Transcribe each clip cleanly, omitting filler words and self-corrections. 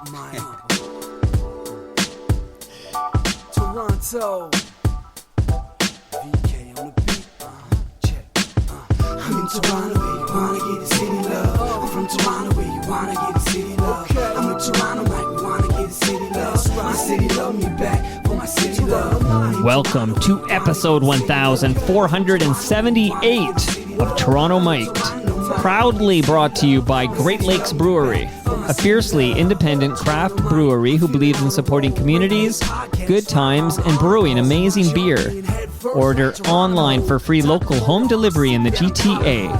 Toronto. VK on the beat. Check. I'm in Toronto where you wanna get the city love. I'm from Toronto where you wanna get the city love. I'm in Toronto like we wanna get the city love. My city love me back for my city love. Welcome to episode 1478 of Toronto Mic'd, proudly brought to you by Great Lakes Brewery, a fiercely independent craft brewery who believes in supporting communities, good times, and brewing amazing beer. Order online for free local home delivery in the GTA.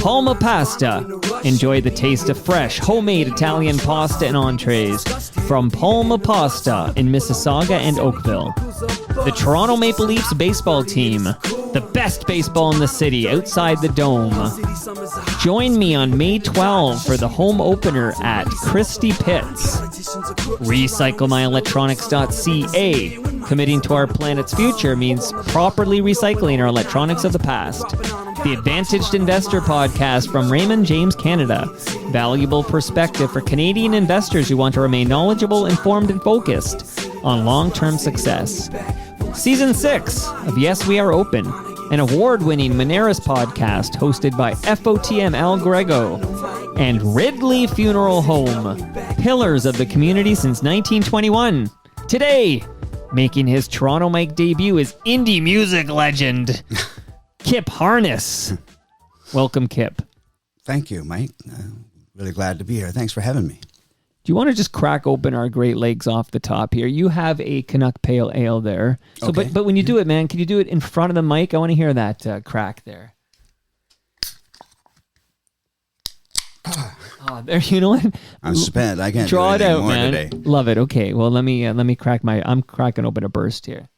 Palma Pasta. Enjoy the taste of fresh, homemade Italian pasta and entrees from Palma Pasta in Mississauga and Oakville. The Toronto Maple Leafs baseball team. The best baseball in the city outside the Dome. Join me on May 12 for the home opener at Christie Pitts. RecycleMyElectronics.ca. Committing to our planet's future means properly recycling our electronics of the past. The Advantaged Investor Podcast from Raymond James Canada. Valuable perspective for Canadian investors who want to remain knowledgeable, informed, and focused on long-term success. Season 6 of Yes, We Are Open, an award-winning Moneris podcast hosted by FOTM Al Grego and Ridley Funeral Home, pillars of the community since 1921. Today, making his Toronto Mic debut is indie music legend Kip Harness. Welcome, Kip. Thank you, Mike. Really glad to be here. Thanks for having me. Do you want to just crack open our Great Lakes off the top here? You have a Canuck Pale Ale there. So, okay. but when you do it, man, can you do it in front of the mic? I want to hear that crack there. Oh, there, you know what? I'm spent. I can't draw do it out, more man. today. Love it. Okay, well let me crack I'm cracking open a burst here.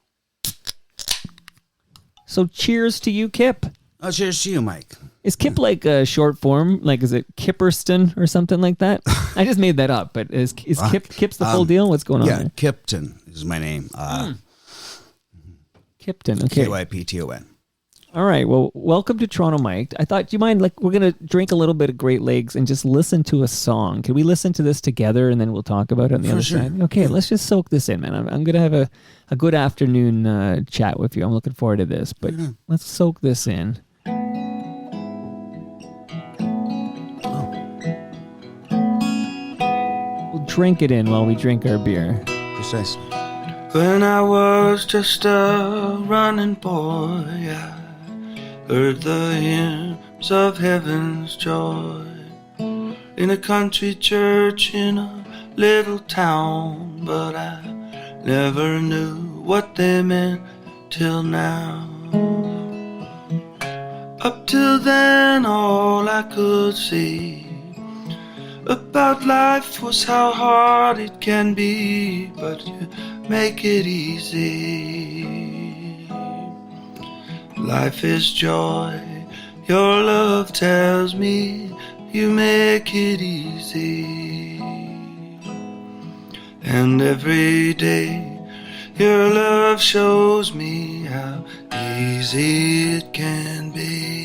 So cheers to you, Kip. Oh, cheers to you, Mike. Is Kip like a short form? Like, is it Kipperston or something like that? I just made that up, but is Kip's the full deal? What's going on there? Yeah, Kipton is my name. Kipton, okay. Kypton. All right, well, welcome to Toronto Mic'd. I thought, do you mind, like, we're going to drink a little bit of Great Lakes and just listen to a song. Can we listen to this together and then we'll talk about it on the other side? Okay, let's just soak this in, man. I'm going to have a good afternoon chat with you. I'm looking forward to this, but let's soak this in. We'll drink it in while we drink our beer. Precisely. When I was just a running boy, I heard the hymns of heaven's joy in a country church in a little town, but I never knew what they meant till now. Up till then, all I could see about life was how hard it can be, but you make it easy. Life is joy, your love tells me you make it easy. And every day your love shows me how easy it can be.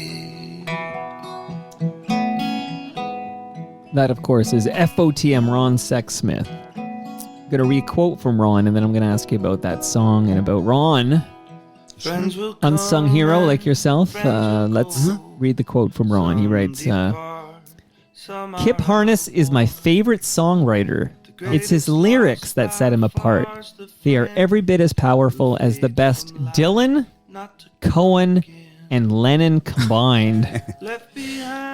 That, of course, is FOTM Ron Sexsmith. I'm going to read a quote from Ron, and then I'm going to ask you about that song and about Ron. Unsung hero like yourself. Let's read the quote from Ron. He writes, Kip Harness is my favorite songwriter. It's his lyrics that set him apart. They are every bit as powerful as the best Dylan, Cohen, and Lennon combined.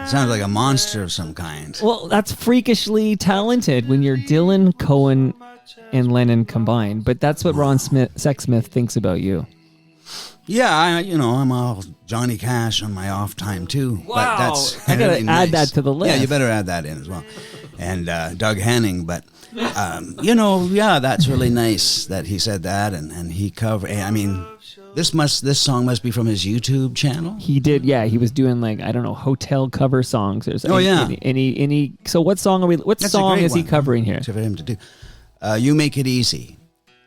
Sounds like a monster of some kind. Well, that's freakishly talented when you're Dylan, Cohen, and Lennon combined. But that's what Ron Sexsmith thinks about you. Yeah, I'm all Johnny Cash on my off time too. Wow, but that's I gotta really add nice. that to the list. Yeah, you better add that in as well. And Doug Hanning, but that's really nice that he said that, and he covered. I mean, this song must be from his YouTube channel. He did, yeah. He was doing hotel cover songs or something. Oh yeah. So what song is he covering here? For him to do, You Make It Easy.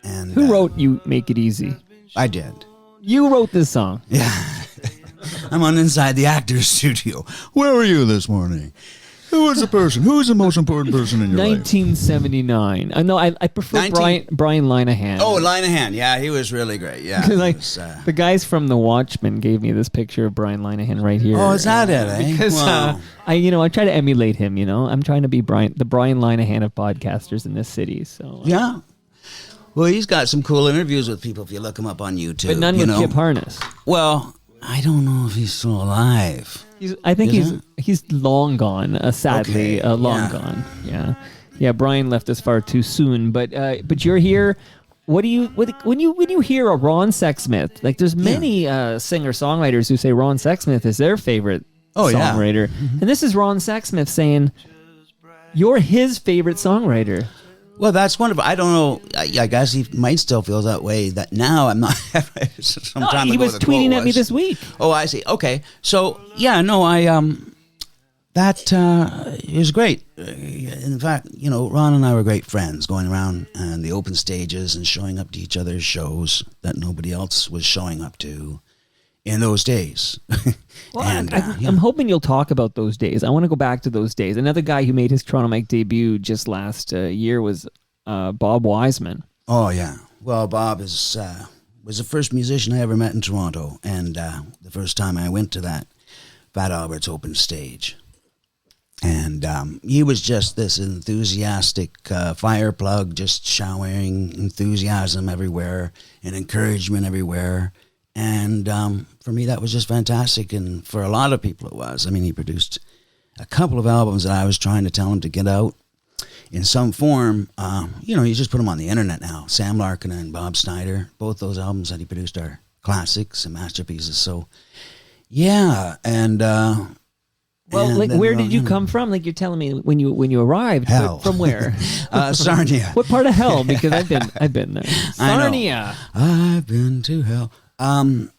And who wrote You Make It Easy? I did. You wrote this song. Yeah. I'm on inside the actor's studio. Where were you this morning? Who is the person? Who is the most important person in your life? 1979. No, I prefer Brian Linehan. Oh, Linehan. Yeah, he was really great. Yeah. The guys from The Watchmen gave me this picture of Brian Linehan right here. Oh, is that it, eh? Because Wow. I try to emulate him, I'm trying to be the Brian Linehan of podcasters in this city. So Yeah. Well, he's got some cool interviews with people if you look him up on YouTube. But none with Kip Harness. Well, I don't know if he's still alive. I think he's long gone, sadly. Okay, long gone. Yeah. Brian left us far too soon. But you're here. When you hear a Ron Sexsmith, like there's many singer-songwriters who say Ron Sexsmith is their favorite songwriter. Mm-hmm. And this is Ron Sexsmith saying you're his favorite songwriter. Well, that's wonderful. I don't know. I guess he might still feel that way. That now I'm not. Some time He ago was the tweeting quote at me was. this week. Oh, I see. Okay, so that is great. In fact, Ron and I were great friends, going around and the open stages and showing up to each other's shows that nobody else was showing up to in those days. Well, And I'm hoping you'll talk about those days. I want to go back to those days. Another guy who made his Toronto Mic debut just last year was Bob Wiseman. Oh yeah. Well, Bob was the first musician I ever met in Toronto, and the first time I went to that Fat Albert's open stage. And he was just this enthusiastic fire plug, just showering enthusiasm everywhere and encouragement everywhere. And for me, that was just fantastic. And for a lot of people, it was. I mean, he produced a couple of albums that I was trying to tell him to get out in some form. You just put them on the internet now. Sam Larkin and Bob Snyder, both those albums that he produced are classics and masterpieces. So, yeah. And where did you come from? Like you're telling me when you arrived. Hell. From where? Sarnia. What part of hell? Because I've been there. Sarnia. I've been to hell. Sarnia.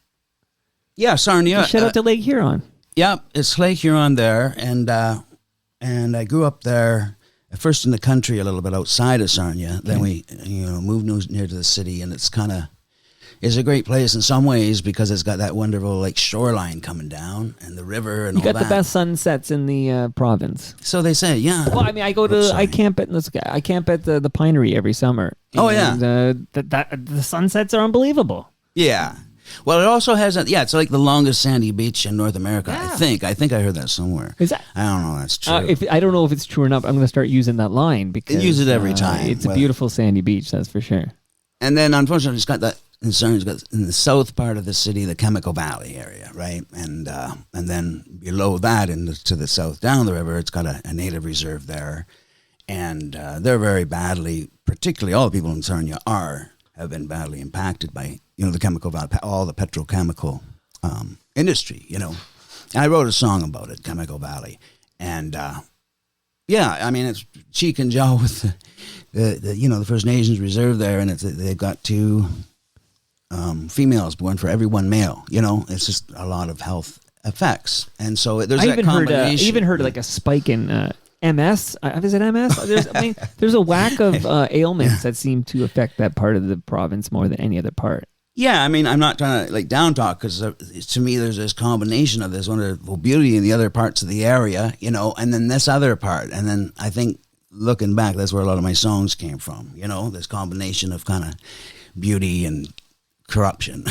Shout out to Lake Huron. Yeah, it's Lake Huron there, and I grew up there. At first in the country, a little bit outside of Sarnia. Then we, moved near to the city, and it's a great place in some ways because it's got that wonderful shoreline coming down and the river and all that. You got the best sunsets in the province. So they say, yeah. Well, I mean, I camp at the Pinery every summer. Oh, yeah. The sunsets are unbelievable. Yeah. Well, it also has it's like the longest sandy beach in North America. Yeah. I think I heard that somewhere. Is that? I don't know. That's true. I don't know if it's true or not. But I'm going to start using that line because use it every time. It's a beautiful sandy beach, that's for sure. And then, unfortunately, it's got that. It's got in the south part of the city, the Chemical Valley area, right? And then below that, to the south down the river, it's got a native reserve there, and they're very badly, particularly all the people in Sarnia have been badly impacted by the Chemical Valley, all the petrochemical industry. And I wrote a song about it, Chemical Valley, and I mean it's cheek and jaw with the First Nations reserve there, and they've got two females born for every one male. It's just a lot of health effects, and so there's that combination. I even heard like a spike in MS. Is it MS? There's a whack of ailments that seem to affect that part of the province more than any other part. Yeah, I mean, I'm not trying to down talk because to me there's this combination of this wonderful beauty in the other parts of the area, and then this other part, and then I think looking back, that's where a lot of my songs came from. This combination of kind of beauty and corruption.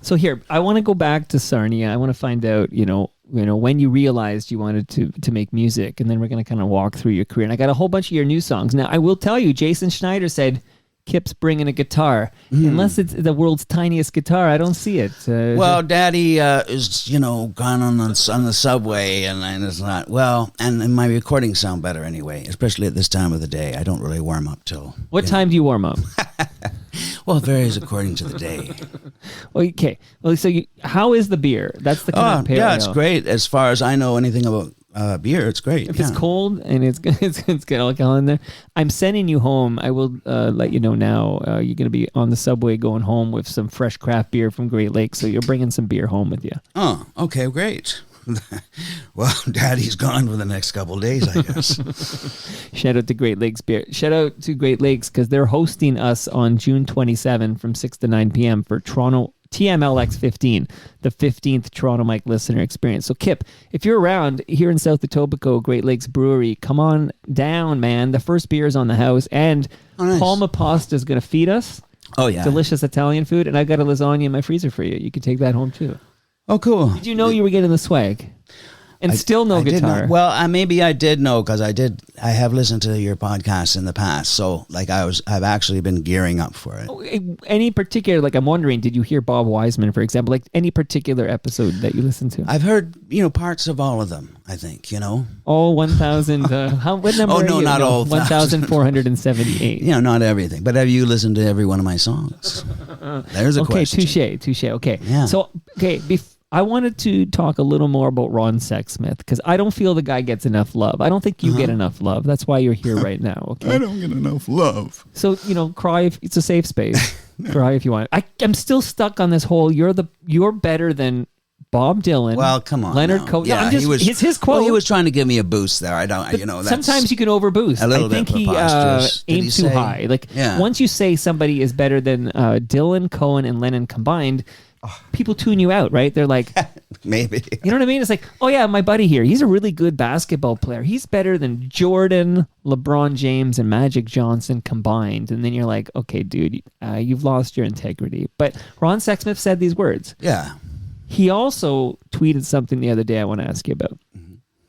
So here, I want to go back to Sarnia. I want to find out, when you realized you wanted to make music, and then we're going to kind of walk through your career. And I got a whole bunch of your new songs. Now, I will tell you, Jason Schneider said, Kip's bringing a guitar. Unless it's the world's tiniest guitar, I don't see it. Well, Daddy is, gone on the subway, and it's not, and my recordings sound better anyway, especially at this time of the day. I don't really warm up till... What time do you warm up? Well, it varies according to the day. Okay. Well, so how is the beer? That's the kind of pair. Yeah, it's great. As far as I know anything about beer, it's great. If it's cold and it's got alcohol in there, I'm sending you home. I will let you know now. You're going to be on the subway going home with some fresh craft beer from Great Lakes, so you're bringing some beer home with you. Oh, okay, great. Well, Daddy's gone for the next couple of days, I guess. Shout out to Great Lakes Beer. Shout out to Great Lakes because they're hosting us on June 27 from 6 to 9 p.m. for Toronto TMLX15, the 15th Toronto Mike listener experience. So Kip, if you're around here in South Etobicoke, Great Lakes Brewery, come on down, man. The first beer is on the house, and nice. Palma Pasta is going to feed us. Oh, yeah. Delicious Italian food, and I got a lasagna in my freezer for you. You can take that home too. Oh, cool. Did you know you were getting the swag? And still no I did guitar. not. Well, maybe I did know because I have listened to your podcast in the past. So like I've actually been gearing up for it. Oh, any particular, like I'm wondering, did you hear Bob Wiseman, for example, like any particular episode that you listened to? I've heard, parts of all of them, I think, All 1,000, what number Oh, are no, you? not all 1,478. Not everything. But have you listened to every one of my songs? There's a question. Touche. Okay. Yeah. So, I wanted to talk a little more about Ron Sexsmith because I don't feel the guy gets enough love. I don't think you get enough love. That's why you're here right now. Okay. I don't get enough love. So, cry if it's a safe space. Cry if you want. I'm still stuck on this whole you're better than Bob Dylan. Well, come on. Leonard Cohen. Yeah, it's his quote. Well, he was trying to give me a boost there. That's Sometimes you can overboost. a little I think bit he preposterous. Did he aimed too say- high. Like Yeah. once you say somebody is better than Dylan, Cohen, and Lennon combined, people tune you out, right? They're like, Maybe. you know what I mean? It's like, oh yeah, my buddy here, he's a really good basketball player. He's better than Jordan, LeBron James, and Magic Johnson combined. And then you're like, okay, dude, you've lost your integrity. But Ron Sexsmith said these words. Yeah. He also tweeted something the other day I want to ask you about.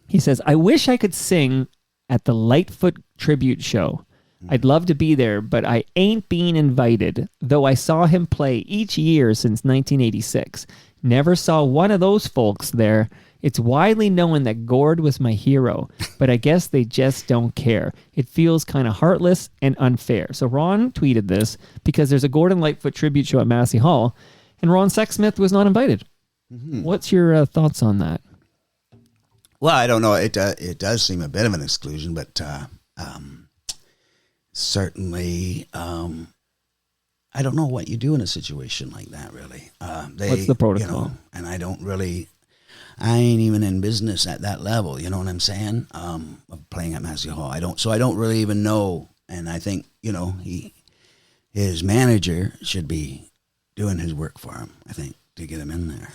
He says, I wish I could sing at the Lightfoot tribute show. I'd love to be there, but I ain't being invited, though I saw him play each year since 1986. Never saw one of those folks there. It's widely known that Gord was my hero, but I guess they just don't care. It feels kind of heartless and unfair. So Ron tweeted this because there's a Gordon Lightfoot tribute show at Massey Hall, and Ron Sexsmith was not invited. What's your thoughts on that? Well, I don't know. It does seem a bit of an exclusion, but certainly, I don't know what you do in a situation like that, really. What's the protocol? And I ain't even in business at that level, you know what I'm saying? Of playing at Massey Hall. I don't really even know. And I think, his manager should be doing his work for him, I think, to get him in there.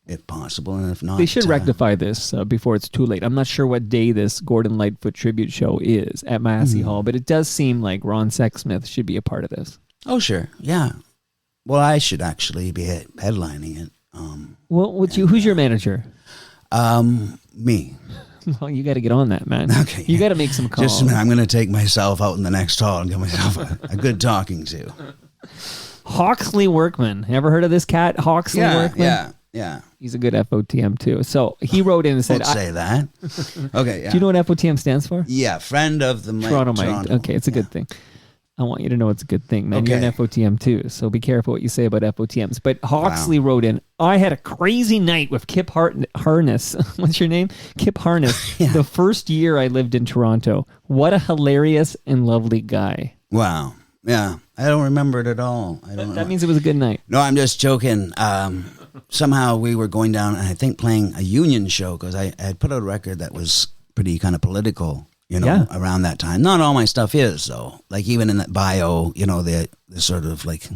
If possible, and if not, they should rectify this before it's too late. I'm not sure what day this Gordon Lightfoot tribute show is at Massey Hall, but it does seem like Ron Sexsmith should be a part of this. Oh, sure, yeah. Well, I should actually be headlining it. Who's your manager? Me. Well, you got to get on that, man. Okay, you got to make some calls. Just a minute, I'm going to take myself out in the next hall and get myself a good talking to. Hawksley Workman. Ever heard of this cat, Hawksley Workman? Yeah. He's a good FOTM too. So he wrote in and said, Don't say that. Okay, yeah. Do you know what FOTM stands for? Yeah, friend of the Toronto Mike. Okay, it's a good thing. I want you to know it's a good thing, man. Okay. You're an FOTM too, so be careful what you say about FOTMs. But Hawksley wrote in, I had a crazy night with Kip Harness. What's your name? Kip Harness. Yeah. The first year I lived in Toronto. What a hilarious and lovely guy. Wow. Yeah, I don't remember it at all. That means it was a good night. No, I'm just joking. Somehow we were going down, and I think playing a union show, because I had put out a record that was pretty kind of political, around that time. Not all my stuff is, though. Like even in that bio, the sort of like,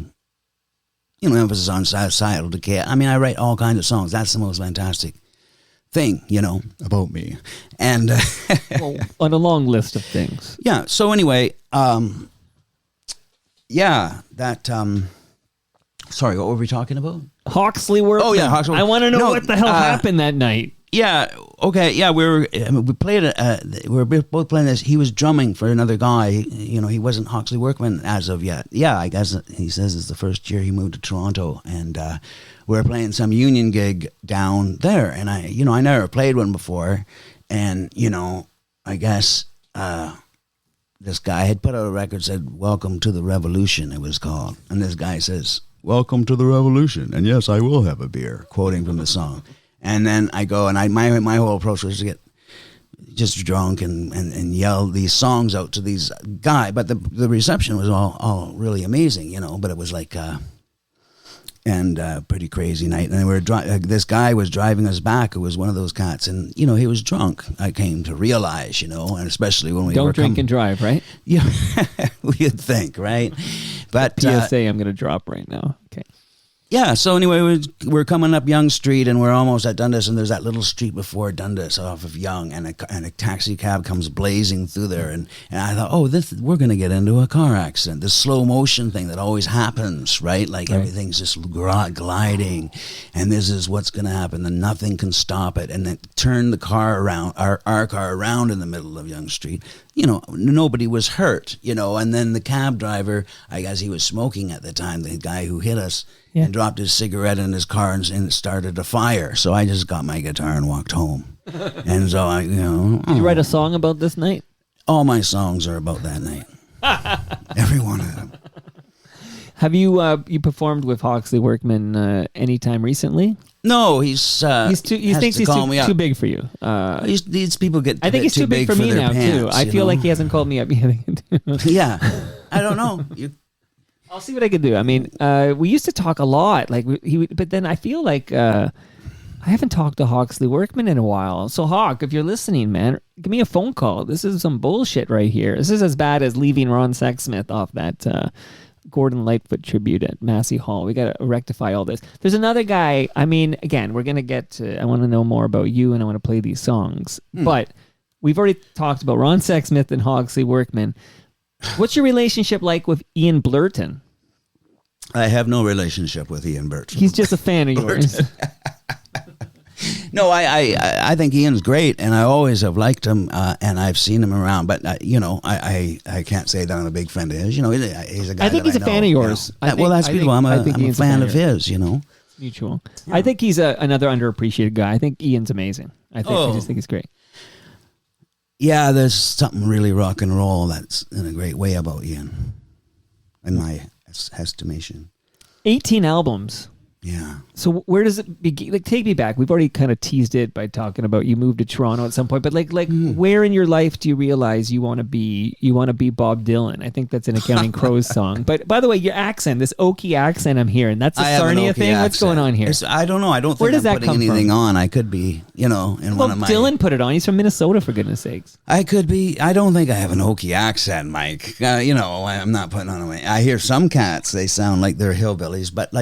emphasis on societal decay. I mean, I write all kinds of songs. That's the most fantastic thing, About me. And on a long list of things. yeah. So anyway, sorry, what were we talking about? Hawksley Workman. Oh, yeah, Hawksley. I want to know No, what the hell happened that night. Yeah. Okay. Yeah. We played. We were both playing this. He was drumming for another guy. He wasn't Hawksley Workman as of yet. Yeah. I guess he says it's the first year he moved to Toronto, and we were playing some union gig down there. And I never played one before, and I guess this guy had put out a record, said "Welcome to the Revolution." It was called, and this guy says, Welcome to the revolution. And yes, I will have a beer. quoting from the song. And then I go, and my whole approach was to get just drunk and yell these songs out to these guys. But the reception was all really amazing, But it was like pretty crazy night. And we were this guy was driving us back, who was one of those cats, and he was drunk. I came to realize, and especially when we Don't drink and drive, right? Yeah, you'd think, right? But PSA, I'm going to drop right now. Okay. Yeah, so anyway, we're coming up Yonge Street, and we're almost at Dundas, and there's that little street before Dundas off of Yonge, and a taxi cab comes blazing through there, and I thought, we're going to get into a car accident, this slow motion thing that always happens, right? Like everything's just gliding, and this is what's going to happen, and nothing can stop it, and it turned the car around, our car around in the middle of Yonge Street. Nobody was hurt, and then the cab driver, I guess he was smoking at the time, the guy who hit us, and dropped his cigarette in his car and it started a fire. So I just got my guitar and walked home. And so Did you write a song about this night? All my songs are about that night. Every one of them. Have you performed with Hawksley Workman anytime recently? No, he thinks he's too big for you. These people get. I think he's too big for me now too. I feel like he hasn't called me up yet. Yeah, I don't know. I'll see what I can do. I mean, we used to talk a lot, but then I feel like I haven't talked to Hawksley Workman in a while. So Hawk, if you're listening, man, give me a phone call. This is some bullshit right here. This is as bad as leaving Ron Sexsmith off that Gordon Lightfoot tribute at Massey Hall. We got to rectify all this. There's another guy. I mean, again, we're gonna get to. I want to know more about you, and I want to play these songs. But we've already talked about Ron Sexsmith and Hawksley Workman. What's your relationship like with Ian Blurton? I have no relationship with Ian Blurton. He's just a fan of yours. No, I think Ian's great, and I always have liked him, and I've seen him around. But I can't say that I'm a big fan of his. He's a guy. I think he's a fan of yours. Well, that's beautiful. I'm a fan of his. It's mutual. Yeah. I think he's another underappreciated guy. I think Ian's amazing. I just think he's great. Yeah, there's something really rock and roll that's in a great way about Ian, in my estimation. 18 albums. Yeah. So where does it begin? Like, take me back. We've already kind of teased it by talking about you moved to Toronto at some point, but where in your life do you realize you want to be Bob Dylan? I think that's an Accounting Crows song. But by the way, your accent, this Okie accent I'm hearing, that's a Sarnia thing? Accent. What's going on here? I don't know. I don't think I'm putting anything on. I could be, in one of my... Dylan put it on. He's from Minnesota, for goodness sakes. I could be. I don't think I have an Okie accent, Mike. I'm not putting on I hear some cats, they sound like they're hillbillies, but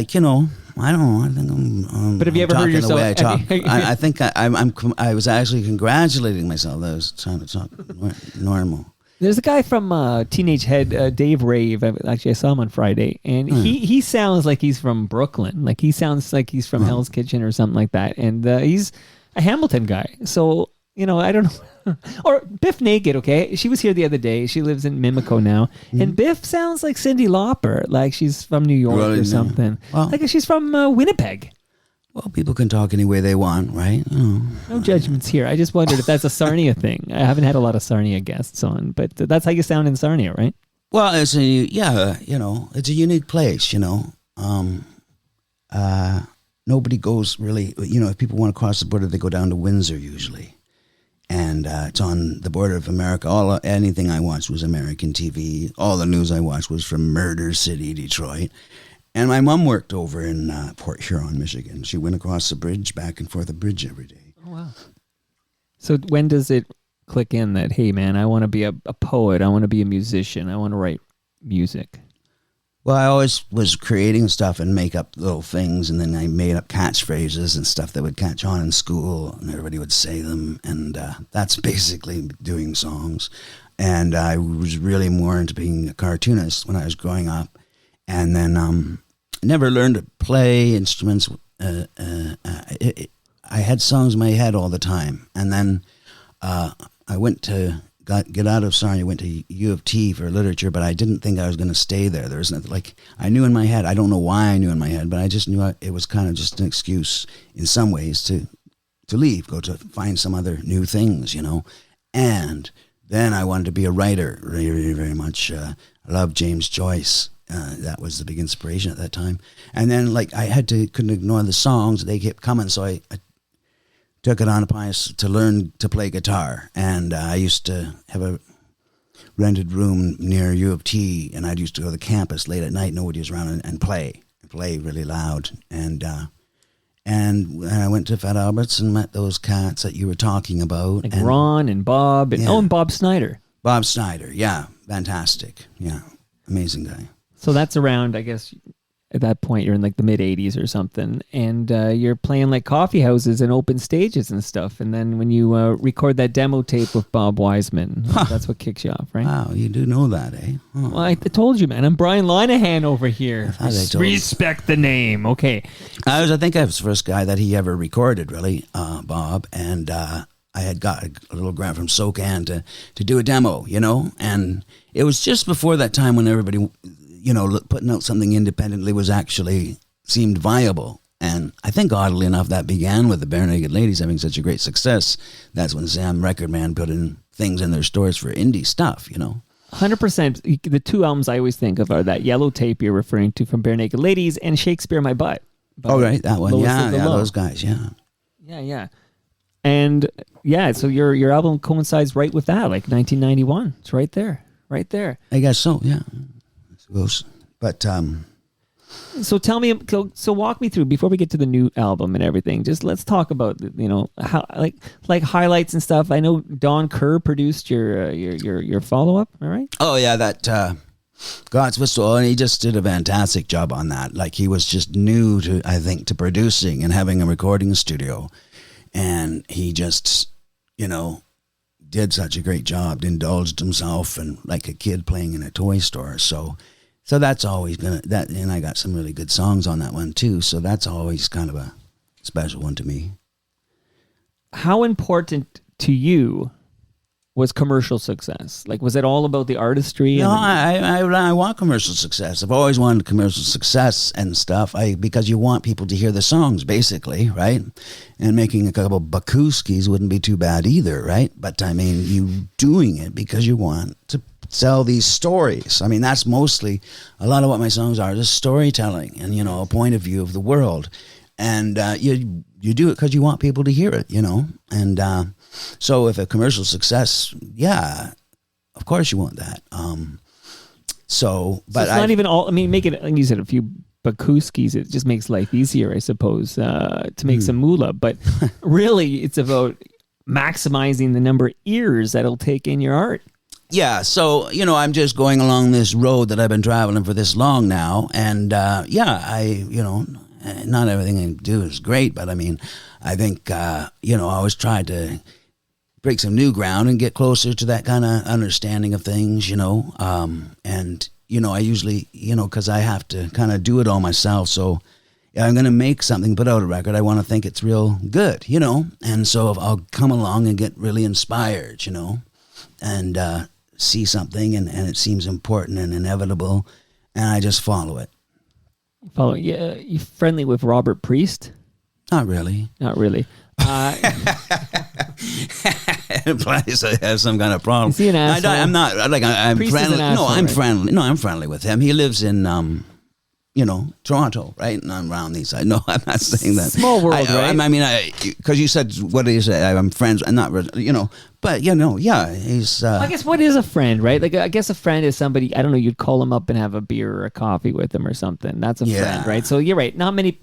I don't know. I think I'm. But have you ever heard yourself? The way I talk. I think I was actually congratulating myself that I was trying to talk normal. There's a guy from Teenage Head, Dave Rave. Actually, I saw him on Friday, and he sounds like he's from Brooklyn. Like he sounds like he's from Hell's Kitchen or something like that. And he's a Hamilton guy. So I don't know. Or Biff Naked, okay? She was here the other day. She lives in Mimico now. And Biff sounds like Cyndi Lauper, like she's from New York or something. Well, like she's from Winnipeg. Well, people can talk any way they want, right? No judgments here. I just wondered if that's a Sarnia thing. I haven't had a lot of Sarnia guests on, but that's how you sound in Sarnia, right? Well, it's a unique place, nobody goes really, if people want to cross the border, they go down to Windsor usually. And it's on the border of America. Anything I watched was American TV. All the news I watched was from Murder City, Detroit. And my mom worked over in Port Huron, Michigan. She went across the bridge, back and forth the bridge every day. Oh, wow. So when does it click in that, hey, man, I want to be a poet, I want to be a musician, I want to write music? Well, I always was creating stuff and make up little things, and then I made up catchphrases and stuff that would catch on in school, and everybody would say them, and that's basically doing songs. And I was really more into being a cartoonist when I was growing up, and then never learned to play instruments. I had songs in my head all the time, and then I went to... get out of Sarnia, went to U of T for literature, but I didn't think I was going to stay there. There was nothing, I knew in my head, I don't know why I knew in my head, but I just knew it was kind of just an excuse in some ways to leave, go to find some other new things, And then I wanted to be a writer very, very much. I loved James Joyce. That was the big inspiration at that time. And then I couldn't ignore the songs. They kept coming, so I took it on upon us to learn to play guitar. And I used to have a rented room near U of T, and I used to go to the campus late at night, nobody was around, and play really loud. And I went to Fat Albert's and met those cats that you were talking about. Like Ron and Bob, and Bob Snyder. Bob Snyder, yeah, fantastic. Yeah, amazing guy. So that's around, I guess, at that point you're in like the mid 80s or something, and you're playing like coffee houses and open stages and stuff, and then when you record that demo tape with Bob Wiseman, that's what kicks you off, right? Wow, you do know that, eh? Oh. Well, I told you, man. I'm Brian Linehan over here. I told you. Respect the name. Okay. I think I was the first guy that he ever recorded, really, Bob, and I had got a little grant from SOCAN to do a demo, and it was just before that time when everybody, putting out something independently was actually seemed viable. And I think oddly enough that began with the Bare Naked Ladies having such a great success. That's when Sam Record Man put in things in their stores for indie stuff, 100%. The two albums I always think of are that yellow tape you're referring to from Bare Naked Ladies and Shakespeare in My Butt. Oh, right, that one. Yeah, those guys, yeah. Yeah. And yeah, so your album coincides right with that, like 1991. It's right there. I guess so, yeah. But so tell me, so walk me through before we get to the new album and everything. Just let's talk about how like highlights and stuff. I know Don Kerr produced your follow up. All right. Oh yeah, that God's Whistle, and he just did a fantastic job on that. Like he was just new to producing and having a recording studio, and he just did such a great job. Indulged himself and like a kid playing in a toy store. So that's always and I got some really good songs on that one too. So that's always kind of a special one to me. How important to you was commercial success? Like, was it all about the artistry? No, I want commercial success. I've always wanted commercial success and stuff. Because you want people to hear the songs, basically, right? And making a couple bakuskis wouldn't be too bad either, right? But I mean, you doing it because you want to sell these stories. I mean, that's mostly a lot of what my songs are, just storytelling and, a point of view of the world. And you do it because you want people to hear it, And so if a commercial success, yeah, of course you want that. But it's not even all, make it, like you said, a few bakuskis, it just makes life easier, I suppose, to make some moolah. But really, it's about maximizing the number of ears that'll take in your art. Yeah, so, I'm just going along this road that I've been traveling for this long now. And, not everything I do is great, but I think, I always try to break some new ground and get closer to that kind of understanding of things, and, I usually, because I have to kind of do it all myself. So I'm going to make something, put out a record. I want to think it's real good, and so I'll come along and get really inspired, and see something and it seems important and inevitable, and I just follow it. Yeah, you friendly with Robert Priest? Not really. It implies I have some kind of problem. Is he an asshole? I'm not. I'm Priest friendly. is an asshole, I'm right? friendly. No, I'm friendly with him. He lives in Toronto, right? And I'm around these. No, I'm not saying that. Small world, right? Because you said, what do you say? I'm friends. I'm not, but yeah, he's. I guess what is a friend, right? Like, I guess a friend is somebody, I don't know, you'd call him up and have a beer or a coffee with him or something. That's a friend, right? So you're right. Not many,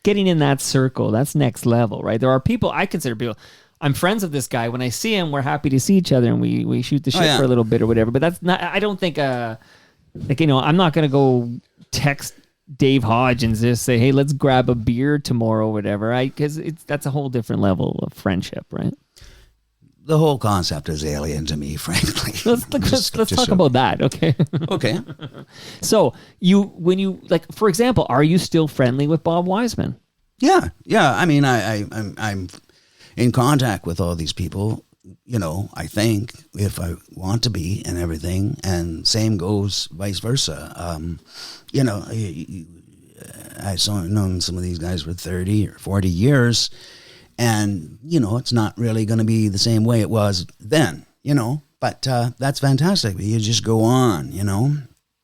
getting in that circle, that's next level, right? There are people, I consider people, I'm friends with this guy. When I see him, we're happy to see each other and we shoot the shit for a little bit or whatever. But that's not, I don't think, I'm not going to go text Dave Hodge and just say, hey, let's grab a beer tomorrow or whatever. Because that's a whole different level of friendship, right? The whole concept is alien to me, frankly. Let's talk about that, okay? Okay. So when you for example, are you still friendly with Bob Wiseman? Yeah. I'm in contact with all these people. I think if I want to be and everything, and same goes vice versa. I've known some of these guys for 30 or 40 years. And, it's not really going to be the same way it was then, but that's fantastic. You just go on,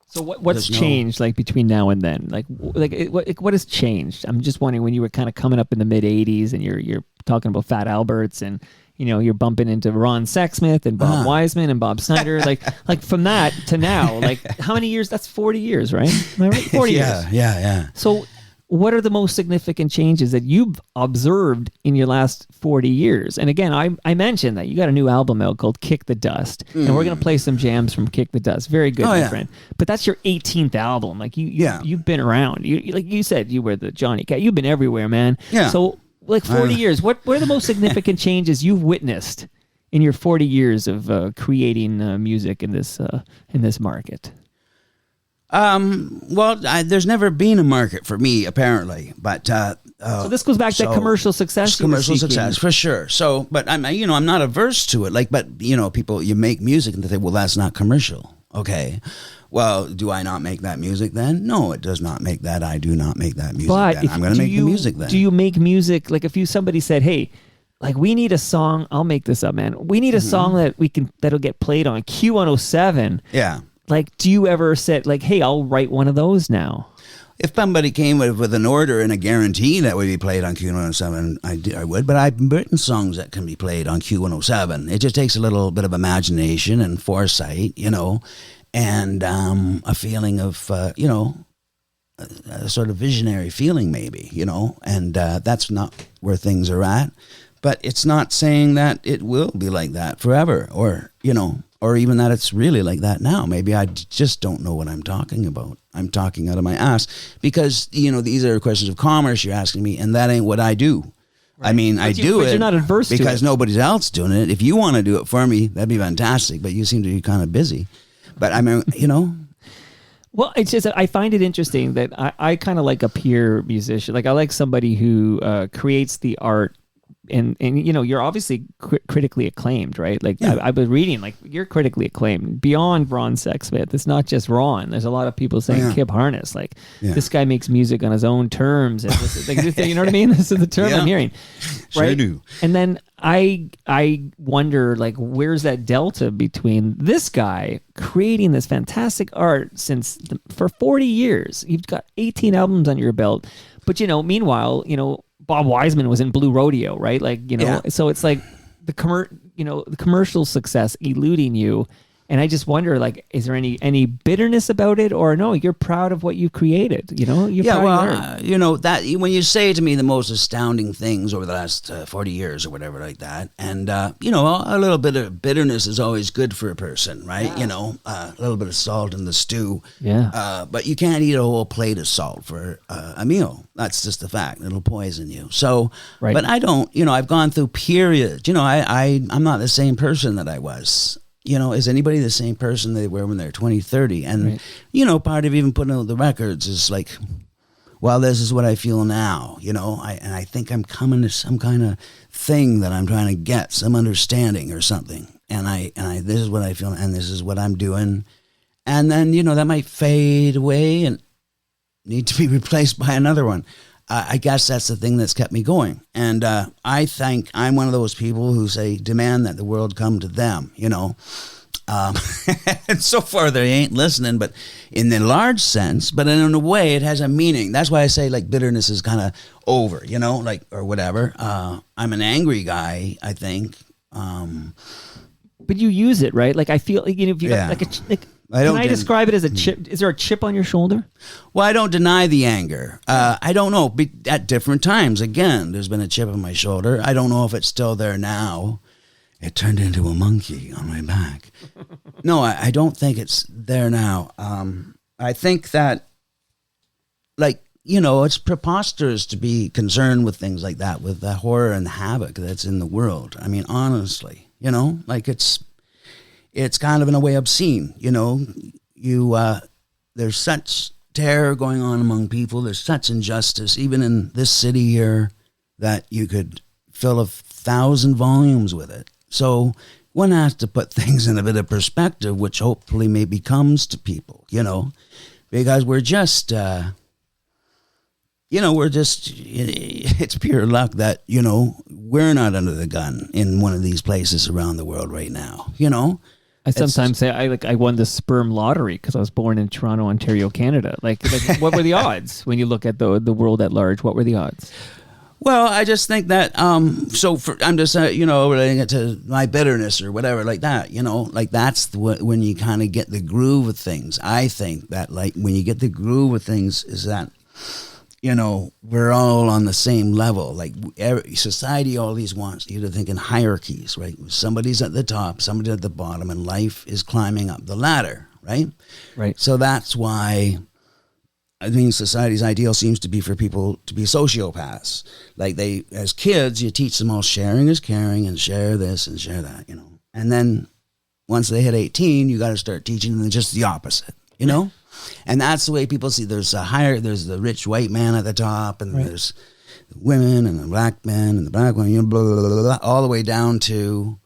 So what's changed between now and then? What has changed? I'm just wondering, when you were kind of coming up in the mid 80s and you're talking about Fat Alberts and, you're bumping into Ron Sexsmith and Bob Wiseman and Bob Snyder, like from that to now, how many years? That's 40 years, right? Am I right? 40 years. Yeah. So what are the most significant changes that you've observed in your last 40 years? And again, I mentioned that you got a new album out called Kick the Dust, and we're going to play some jams from Kick the Dust. Very good, my friend. But that's your 18th album. Like you've been around. Like you said, you were the Johnny Cat. You've been everywhere, man. Yeah. So like 40 years, what are the most significant changes you've witnessed in your 40 years of creating music in this market? Well, there's never been a market for me, apparently, but so this goes back to that commercial success. Commercial success, for sure. So, but I'm not averse to it. Like, but people, you make music and they say, well, that's not commercial. Okay. Well, do I not make that music then? No, it does not make that. I do not make that music then. I'm going to make the music then. Do you make music, like if somebody said, hey, like we need a song, I'll make this up, man. We need a song that'll get played on Q107. Yeah. Like, do you ever say, like, hey, I'll write one of those now? If somebody came with an order and a guarantee that would be played on Q107, I would. But I've written songs that can be played on Q107. It just takes a little bit of imagination and foresight, and a feeling of, a sort of visionary feeling maybe, and that's not where things are at. But it's not saying that it will be like that forever or even that it's really like that now. Maybe I just don't know what I'm talking about. I'm talking out of my ass because, these are questions of commerce you're asking me, and that ain't what I do. Right. I mean, but you're not adverse to it because nobody's else doing it. If you want to do it for me, that'd be fantastic, but you seem to be kind of busy. But I mean, Well, it's just that I find it interesting that I kind of like a peer musician. Like I like somebody who creates the art. And you're obviously critically acclaimed, right? Like I was reading, like you're critically acclaimed beyond Ron Sexsmith. It's not just Ron. There's a lot of people saying Kip Harness, like this guy makes music on his own terms. And you know what I mean? This is the term I'm hearing, right? Sure do. And then I wonder, like, where's that delta between this guy creating this fantastic art for 40 years? You've got 18 albums on your belt, but meanwhile, Bob Wiseman was in Blue Rodeo, right? Like, so it's like the commercial success eluding you. And I just wonder, like, is there any bitterness about it, or no? You're proud of what you created, that when you say to me the most astounding things over the last 40 years or whatever like that, and a little bit of bitterness is always good for a person, right? Yeah. A little bit of salt in the stew. Yeah. But you can't eat a whole plate of salt for a meal. That's just the fact. It'll poison you. So, right. But I don't. I've gone through periods. I'm not the same person that I was. Is anybody the same person they were when they're 20, 30? And, part of even putting out the records is like, well, this is what I feel now, and I think I'm coming to some kind of thing that I'm trying to get, some understanding or something. And I this is what I feel, and this is what I'm doing. And then, that might fade away and need to be replaced by another one. I guess that's the thing that's kept me going. And I think I'm one of those people who demand that the world come to them, and so far they ain't listening, but in the large sense, but in a way it has a meaning. That's why I say like bitterness is kind of over, or whatever. I'm an angry guy, I think. But you use it, right? Like I feel like, if you can I describe it as a chip? Is there a chip on your shoulder? Well, I don't deny the anger. I don't know. At different times, again, there's been a chip on my shoulder. I don't know if it's still there now. It turned into a monkey on my back. No, I don't think it's there now. I think that, it's preposterous to be concerned with things like that, with the horror and havoc that's in the world. I mean, honestly, it's kind of in a way obscene, there's such terror going on among people. There's such injustice, even in this city here, that you could fill 1,000 volumes with it. So one has to put things in a bit of perspective, which hopefully maybe comes to people, because we're just, it's pure luck that, we're not under the gun in one of these places around the world right now, I sometimes say I won the sperm lottery because I was born in Toronto, Ontario, Canada. Like what were the odds when you look at the world at large? What were the odds? Well, I just think that, I'm just, relating it to my bitterness or whatever like that, that's when you kind of get the groove of things. I think that when you get the groove of things is that we're all on the same level. Like society always wants you to think in hierarchies, right? Somebody's at the top, somebody's at the bottom, and life is climbing up the ladder, right? Right. So that's why, I mean, society's ideal seems to be for people to be sociopaths. Like as kids, you teach them all sharing is caring and share this and share that, And then once they hit 18, you got to start teaching them just the opposite, And that's the way people see. There's the rich white man at the top, and there's women and the black man and the black woman, blah, blah, blah, blah, all the way down to,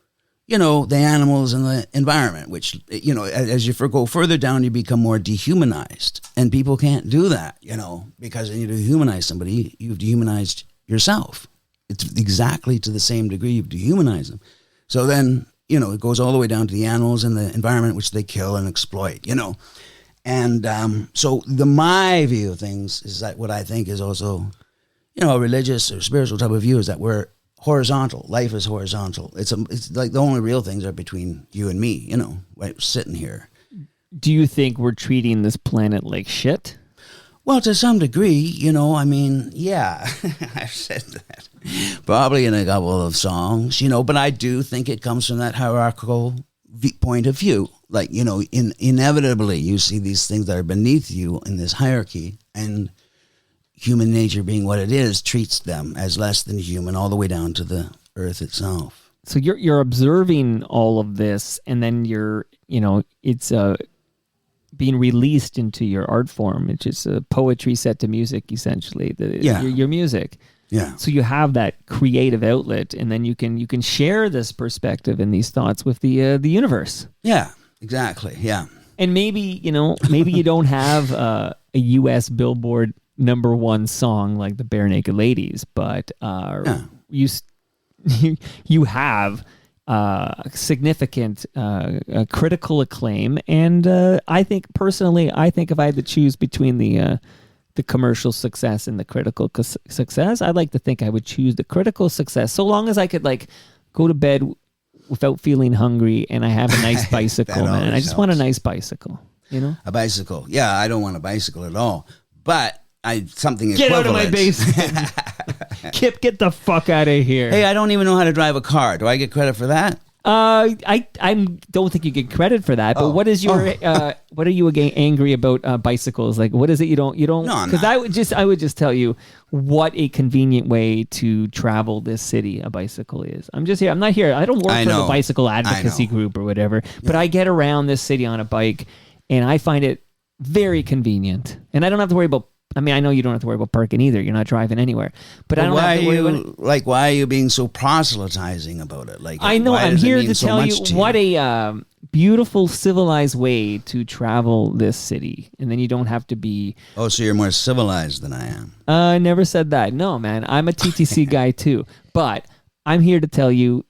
the animals and the environment, which, as you go further down, you become more dehumanized. And people can't do that, because when you dehumanize somebody, you've dehumanized yourself. It's exactly to the same degree you've dehumanized them. So then, it goes all the way down to the animals and the environment, which they kill and exploit, And so my view of things is that what I think is also, a religious or spiritual type of view is that we're horizontal. Life is horizontal. It's like the only real things are between you and me, right, sitting here. Do you think we're treating this planet like shit? Well, to some degree, I mean, yeah, I've said that probably in a couple of songs, but I do think it comes from that hierarchical point of view. Like, inevitably you see these things that are beneath you in this hierarchy, and human nature being what it is treats them as less than human all the way down to the earth itself. So you're observing all of this, and then it's being released into your art form, which is poetry set to music, essentially. Your music. Yeah. So you have that creative outlet, and then you can share this perspective and these thoughts with the universe. Yeah. Exactly. Yeah. And maybe you don't have a U.S. Billboard #1 song like the Bare Naked Ladies, but you have significant critical acclaim, and I think if I had to choose between the commercial success and the critical success, I'd like to think I would choose the critical success, so long as I could go to bed without feeling hungry, and I have a nice bicycle, man. I just want a nice bicycle, A bicycle. Yeah, I don't want a bicycle at all, but something Get equivalent. out of my basement. Kip, get the fuck out of here. Hey, I don't even know how to drive a car. Do I get credit for that? I don't think you get credit for that. But what is your what are you angry about bicycles? Like, what is it you don't? No, because I would just tell you what a convenient way to travel this city a bicycle is. I'm just here. I'm not here. I don't work for the bicycle advocacy group or whatever. But I get around this city on a bike, and I find it very convenient. And I don't have to worry about. I mean, I know you don't have to worry about parking either. You're not driving anywhere. But I don't have to worry about why are you being so proselytizing about it? Like, I know, I'm here to tell you what a beautiful, civilized way to travel this city. And then you don't have to be... Oh, so you're more civilized than I am. I never said that. No, man. I'm a TTC guy too. But I'm here to tell you,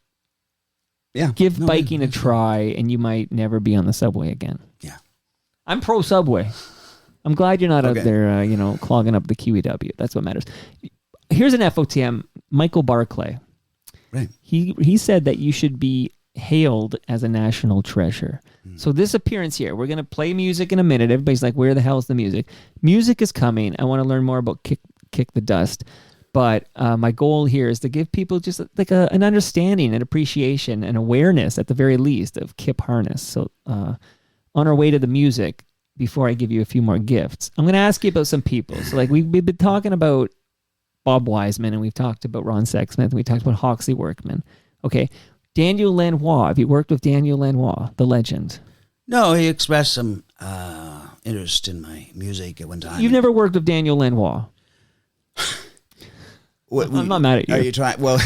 give biking a try, and you might never be on the subway again. Yeah. I'm pro-subway. I'm glad you're not out there, clogging up the QEW. That's what matters. Here's an FOTM, Michael Barclay. Right. He said that you should be hailed as a national treasure. So this appearance here, we're going to play music in a minute. Everybody's like, where the hell is the music? Music is coming. I want to learn more about Kick the Dust. But my goal here is to give people just like an understanding and appreciation and awareness, at the very least, of Kip Harness. So on our way to the music, before I give you a few more gifts, I'm going to ask you about some people. So like we've been talking about Bob Wiseman, and we've talked about Ron Sexsmith, and we talked about Hawksley Workman. Okay. Daniel Lanois. Have you worked with Daniel Lanois, the legend? No, he expressed some interest in my music at one time. You've never worked with Daniel Lanois? I'm not mad at you. Are you trying? Well,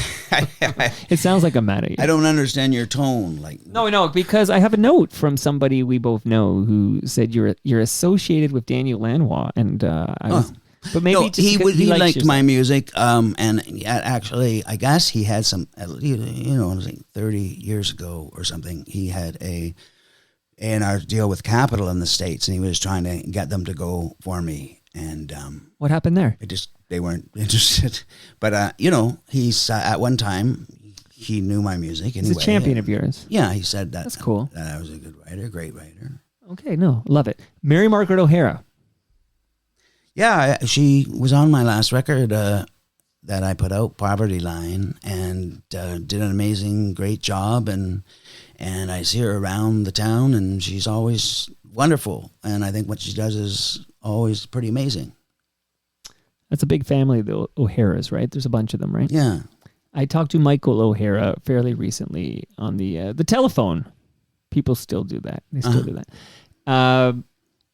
it sounds like I'm mad at you. I don't understand your tone. No, because I have a note from somebody we both know who said you're associated with Daniel Lanois, and I was. But maybe he liked my music, and actually, I guess he had some. It was like 30 years ago or something. He had a A&R deal with Capitol in the States, and he was trying to get them to go for me. And what happened there? They weren't interested. But he's at one time he knew my music. Anyway. He's a champion of yours. Yeah, he said that. That's cool. That I was a good writer, great writer. Okay, no, love it. Mary Margaret O'Hara. Yeah, she was on my last record that I put out, Poverty Line, and did an amazing, great job. And I see her around the town, and she's always wonderful. And I think what she does is always pretty amazing. That's a big family, the O'Haras, right? There's a bunch of them, right? Yeah. I talked to Michael O'Hara fairly recently on the telephone. People still do that. They still do that.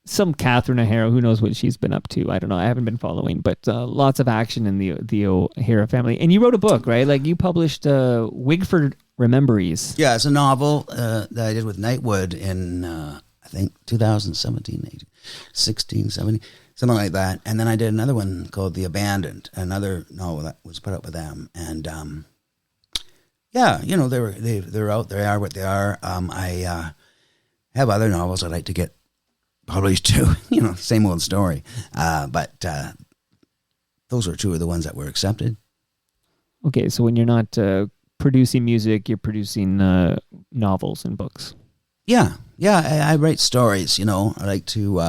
Some Catherine O'Hara, who knows what she's been up to? I don't know. I haven't been following, but lots of action in the O'Hara family. And you wrote a book, right? Like you published Wigford Rememberies. Yeah, it's a novel that I did with Nightwood in, I think, 2017, 16, 17, something like that. And then I did another one called The Abandoned, another novel that was put up with them. And yeah, you know, they're out. They are what they are. I have other novels I'd like to get published too. You know, same old story. But those are two of the ones that were accepted. Okay, so when you're not producing music, you're producing novels and books. Yeah, I write stories. You know, I like to,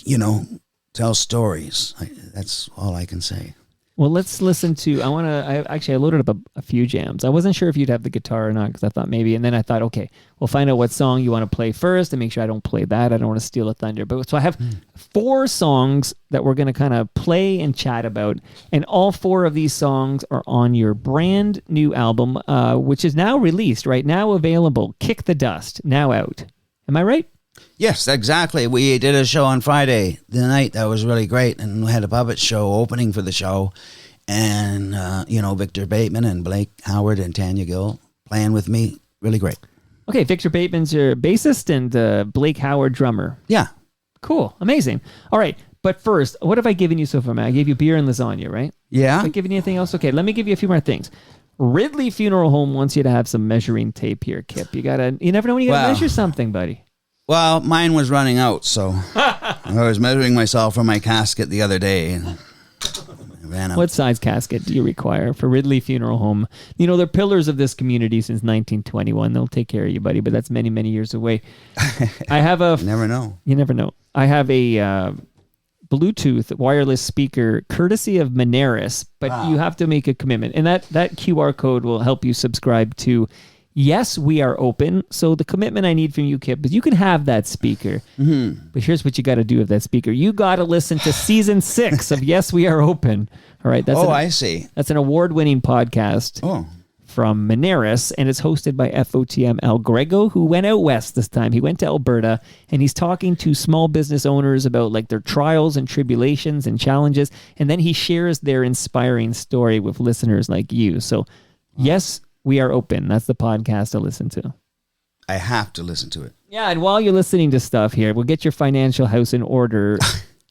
you know, tell stories. That's all I can say. Well, let's listen to, I loaded up a few jams. I wasn't sure if you'd have the guitar or not because I thought maybe, and then I thought, okay, we'll find out what song you want to play first and make sure I don't play that. I don't want to steal a thunder. But so I have 4 songs that we're going to kind of play and chat about, and all 4 of these songs are on your brand new album, which is now released, right? Now available. Kick the Dust, now out. Am I right? Yes, exactly. We did a show on Friday the night that was really great, and we had a puppet show opening for the show, and you know, Victor Bateman and Blake Howard and Tanya Gill playing with me. Really great. Okay, Victor Bateman's your bassist and Blake Howard drummer. Yeah. Cool, amazing. All right, but first, what have I given you so far, man? I gave you beer and lasagna, right? Yeah. Have I given you anything else? Okay, let me give you a few more things. Ridley Funeral Home wants you to have some measuring tape here, Kip. You never know when you gotta measure something, buddy. Well, mine was running out, so I was measuring myself for my casket the other day, and it ran out. What size casket do you require for Ridley Funeral Home? You know, they're pillars of this community since 1921. They'll take care of you, buddy, but that's many, many years away. I have a... Never know. You never know. I have a Bluetooth wireless speaker courtesy of Moneris, but you have to make a commitment. And that QR code will help you subscribe to Yes, We Are Open. So the commitment I need from you, Kip, is you can have that speaker. Mm-hmm. But here's what you got to do with that speaker. You got to listen to season 6 of Yes, We Are Open. All right. I see. That's an award-winning podcast from Moneris, and it's hosted by FOTM Al Grego, who went out west this time. He went to Alberta, and he's talking to small business owners about like their trials and tribulations and challenges, and then he shares their inspiring story with listeners like you. So, Yes, We Are Open. That's the podcast to listen to. I have to listen to it. Yeah, and while you're listening to stuff here, we'll get your financial house in order.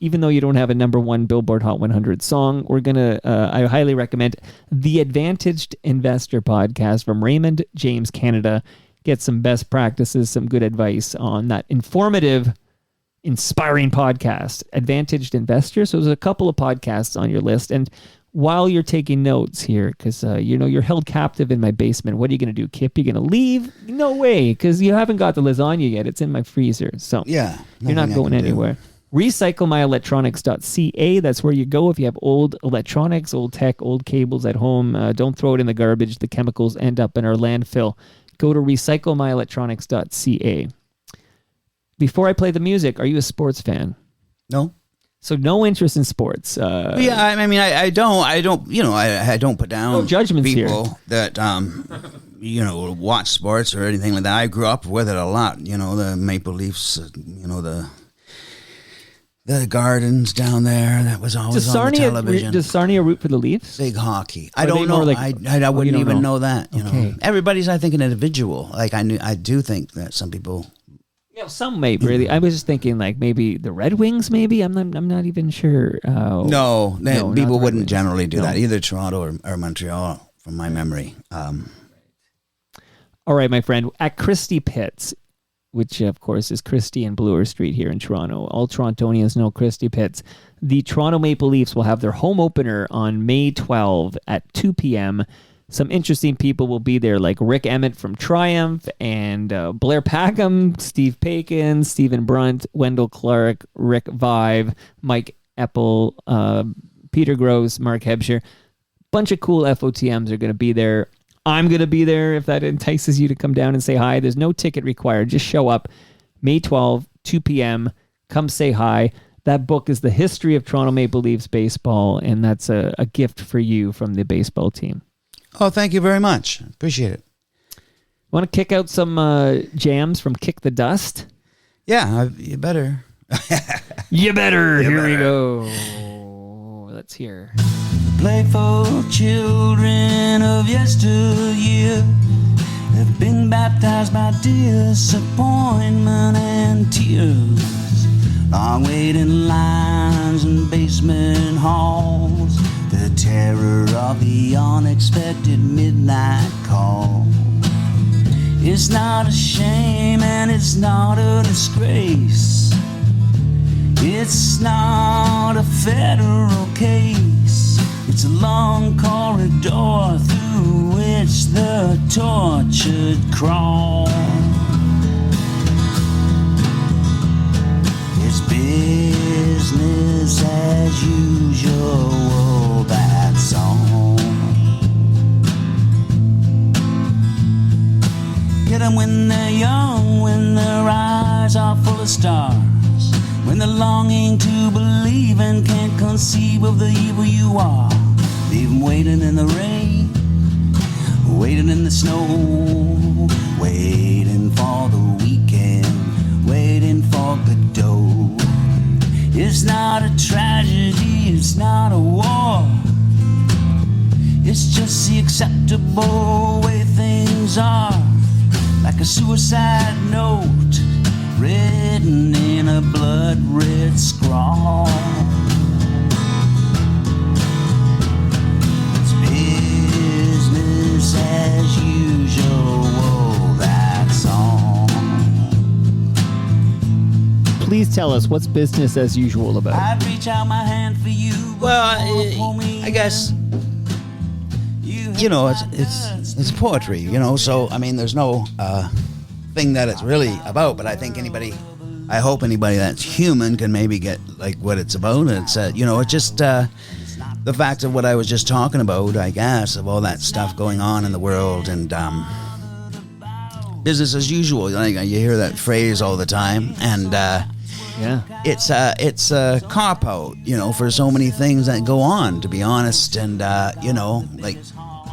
Even though you don't have a #1 Billboard Hot 100 song, we're going to, I highly recommend the Advantaged Investor podcast from Raymond James Canada. Get some best practices, some good advice on that informative, inspiring podcast, Advantaged Investor. So there's a couple of podcasts on your list. And while you're taking notes here, because you know you're held captive in my basement, what are you going to do, Kip? You're going to leave? No way, because you haven't got the lasagna yet. It's in my freezer. So yeah, you're not going anywhere. RecycleMyElectronics.ca. That's where you go if you have old electronics, old tech, old cables at home. Don't throw it in the garbage. The chemicals end up in our landfill. Go to RecycleMyElectronics.ca. Before I play the music, are you a sports fan? No. So no interest in sports. Yeah, I mean, I don't, you know, I don't put down no judgments people here. That, you know, watch sports or anything like that. I grew up with it a lot. You know, the Maple Leafs, you know, the Gardens down there. That was always on the television. Does Sarnia root for the Leafs? Big hockey. I don't know. Like, I wouldn't even know that. You know, everybody's, I think, an individual. Like I do think that some people. Yeah, some may really. I was just thinking like maybe the Red Wings. Maybe I'm not even sure. No, people wouldn't generally do that. Either Toronto or Montreal, from my memory. All right, my friend, at Christie Pitts, which of course is Christie and Bloor Street here in Toronto. All Torontonians know Christie Pitts. The Toronto Maple Leafs will have their home opener on May 12 at 2 p.m. some interesting people will be there, like Rick Emmett from Triumph and Blair Packham, Steve Paikin, Stephen Brunt, Wendell Clark, Rick Vive, Mike Eppel, Peter Gross, Mark Hebscher. Bunch of cool FOTMs are going to be there. I'm going to be there if that entices you to come down and say hi. There's no ticket required. Just show up. May 12, 2 p.m. Come say hi. That book is The History of Toronto Maple Leafs Baseball, and that's a gift for you from the baseball team. Oh, thank you very much. Appreciate it. Want to kick out some jams from Kick the Dust? Yeah, you better. You better. You Here better. we go. Let's hear. Playful children of yesteryear have been baptized by disappointment and tears. Long waiting lines in basement halls, the terror of the unexpected midnight call. It's not a shame and it's not a disgrace. It's not a federal case. It's a long corridor through which the tortured crawl. It's business as usual, that's all. Get them when they're young, when their eyes are full of stars, when they're longing to believe and can't conceive of the evil you are. Leave them waiting in the rain, waiting in the snow, waiting for the weekend, waiting for Godot. It's not a tragedy, it's not a war. It's just the acceptable way things are. Like a suicide note written in a blood-red scrawl. It's business as usual, that's all. Please tell us, what's business as usual about? I'd reach out my hand for you. Well, I guess, you know, it's poetry, you know, so, I mean, there's no thing that it's really about, but I think I hope anybody that's human can maybe get, like, what it's about. It's, you know, it's just the fact of what I was just talking about, I guess, of all that stuff going on in the world, and business as usual. Like, you hear that phrase all the time, and Yeah. it's a cop out, you know, for so many things that go on, to be honest. And you know, like,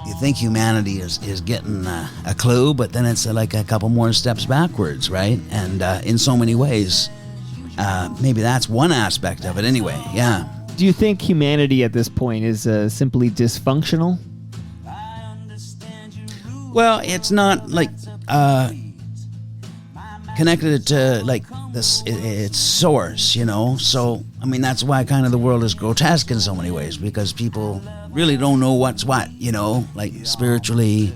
you think humanity is getting a clue, but then it's like a couple more steps backwards, right? And in so many ways, maybe that's one aspect of it anyway. Yeah. Do you think humanity at this point is simply dysfunctional? Well, it's not like connected to like this its source, you know. So I mean, that's why kind of the world is grotesque in so many ways, because people really don't know what's what, you know. Like spiritually,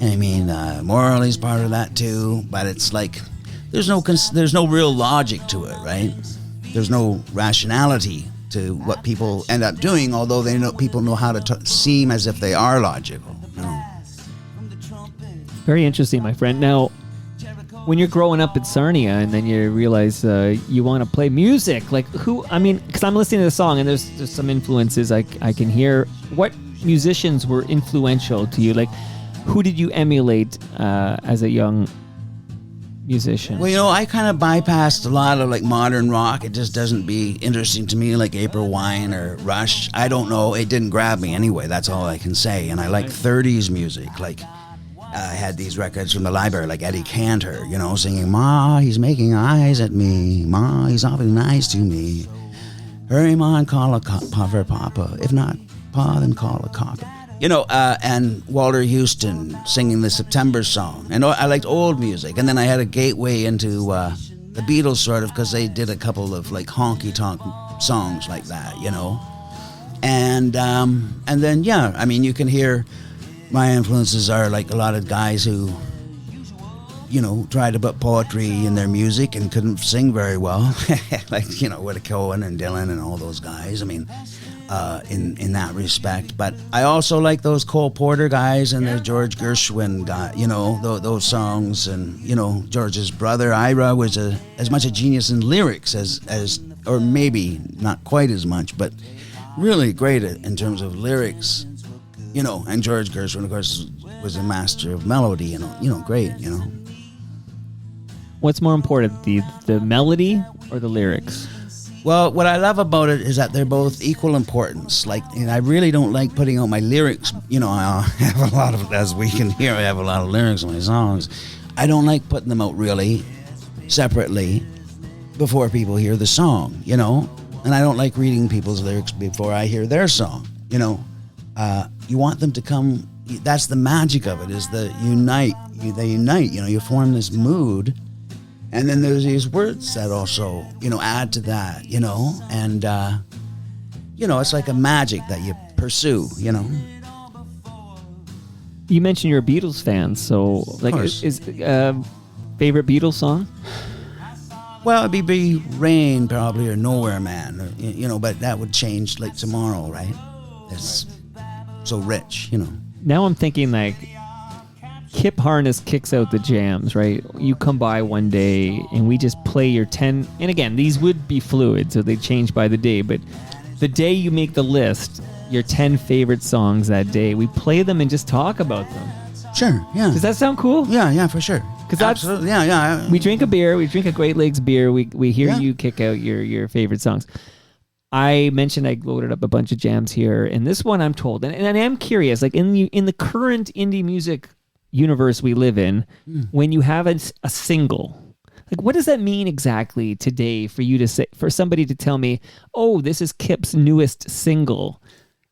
I mean, morally is part of that too. But it's like there's no real logic to it, right? There's no rationality to what people end up doing, although people know how to seem as if they are logical, you know. Very interesting, my friend. Now, when you're growing up in Sarnia and then you realize you want to play music, like who, I mean, because I'm listening to the song and there's some influences I can hear. What musicians were influential to you? Like, who did you emulate as a young musician? Well, you know, I kind of bypassed a lot of like modern rock. It just doesn't be interesting to me, like April Wine or Rush. I don't know. It didn't grab me anyway. That's all I can say. And I like 30s music. Like, I had these records from the library, like Eddie Cantor, you know, singing, "Ma, he's making eyes at me. Ma, he's awfully nice to me. Hurry, Ma, and call a cop for Papa. If not Pa, then call a cop." You know, and Walter Houston singing the September song. And I liked old music. And then I had a gateway into the Beatles, sort of, because they did a couple of like honky-tonk songs like that, you know. And then, yeah, I mean, you can hear my influences are like a lot of guys who, you know, tried to put poetry in their music and couldn't sing very well. Like, you know, Whitty Cohen and Dylan and all those guys. I mean, in that respect. But I also like those Cole Porter guys and the George Gershwin guy, those songs. And, George's brother, Ira, was as much a genius in lyrics as, or maybe not quite as much, but really great in terms of lyrics, and George Gershwin, of course, was a master of melody, great. What's more important, the melody or the lyrics? Well, what I love about it is that they're both equal importance. And I really don't like putting out my lyrics. I have a lot of, as we can hear, I have a lot of lyrics in my songs. I don't like putting them out really separately before people hear the song, And I don't like reading people's lyrics before I hear their song, You want them to come. That's the magic of it, is they unite, you form this mood. And then there's these words that also, add to that, and, it's like a magic that you pursue, You mentioned you're a Beatles fan, so is favorite Beatles song? Well, it'd be Rain probably, or Nowhere Man, or, but that would change like tomorrow, right? It's so rich, Now I'm thinking Kip Harness kicks out the jams, right? You come by one day and we just play your 10, and again, these would be fluid, so they change by the day, but the day you make the list, your 10 favorite songs that day, we play them and just talk about them. Sure, yeah. Does that sound cool? Yeah, for sure. Because absolutely, yeah. We drink a beer, we drink a Great Lakes beer, we hear you kick out your favorite songs. I mentioned I loaded up a bunch of jams here, and this one I'm told, and I am curious, in the current indie music universe we live in, when you have a single, what does that mean exactly today for you to say, for somebody to tell me, oh, this is Kip's newest single?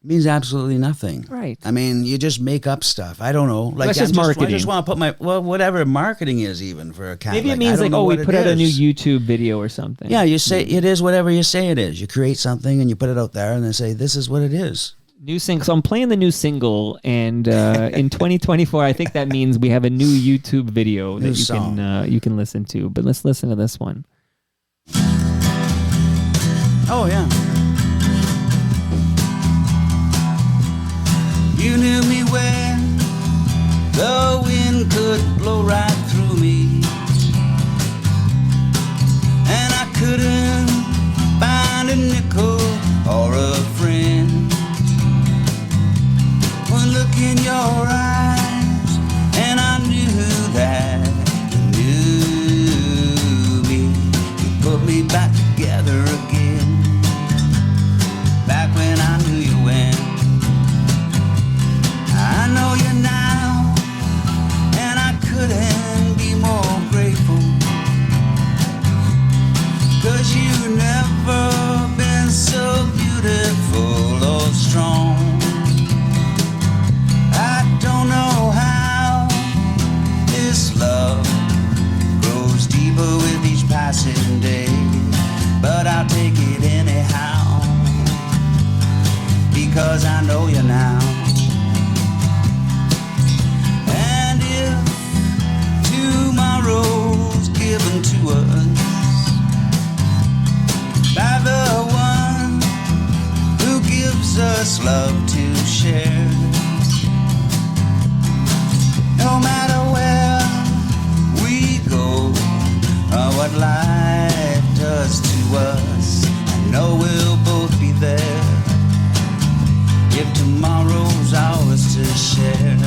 It means absolutely nothing. Right. I mean, you just make up stuff. I don't know. That's just marketing. I just want to put whatever marketing is even for a cat. Maybe it means we put out a new YouTube video or something. Yeah, you say it is whatever you say it is. You create something and you put it out there and then say, this is what it is. New single. So I'm playing the new single, and in 2024, I think that means we have a new YouTube video that you can listen to. But let's listen to this one. Oh yeah. You knew me when the wind could blow right through me, and I couldn't find a nickel or a friend. One look in your eyes, and I knew that you knew me. You put me back together again, back when I knew you when. I know you now, and I couldn't be more grateful, 'cause you've never been so beautiful or strong. I don't know how this love grows deeper with each passing day, but I'll take it anyhow, because I know you now. And if tomorrow's given to us by the one who gives us love to share, no matter where we go or what life does to us, I know we'll both be there if tomorrow's ours to share.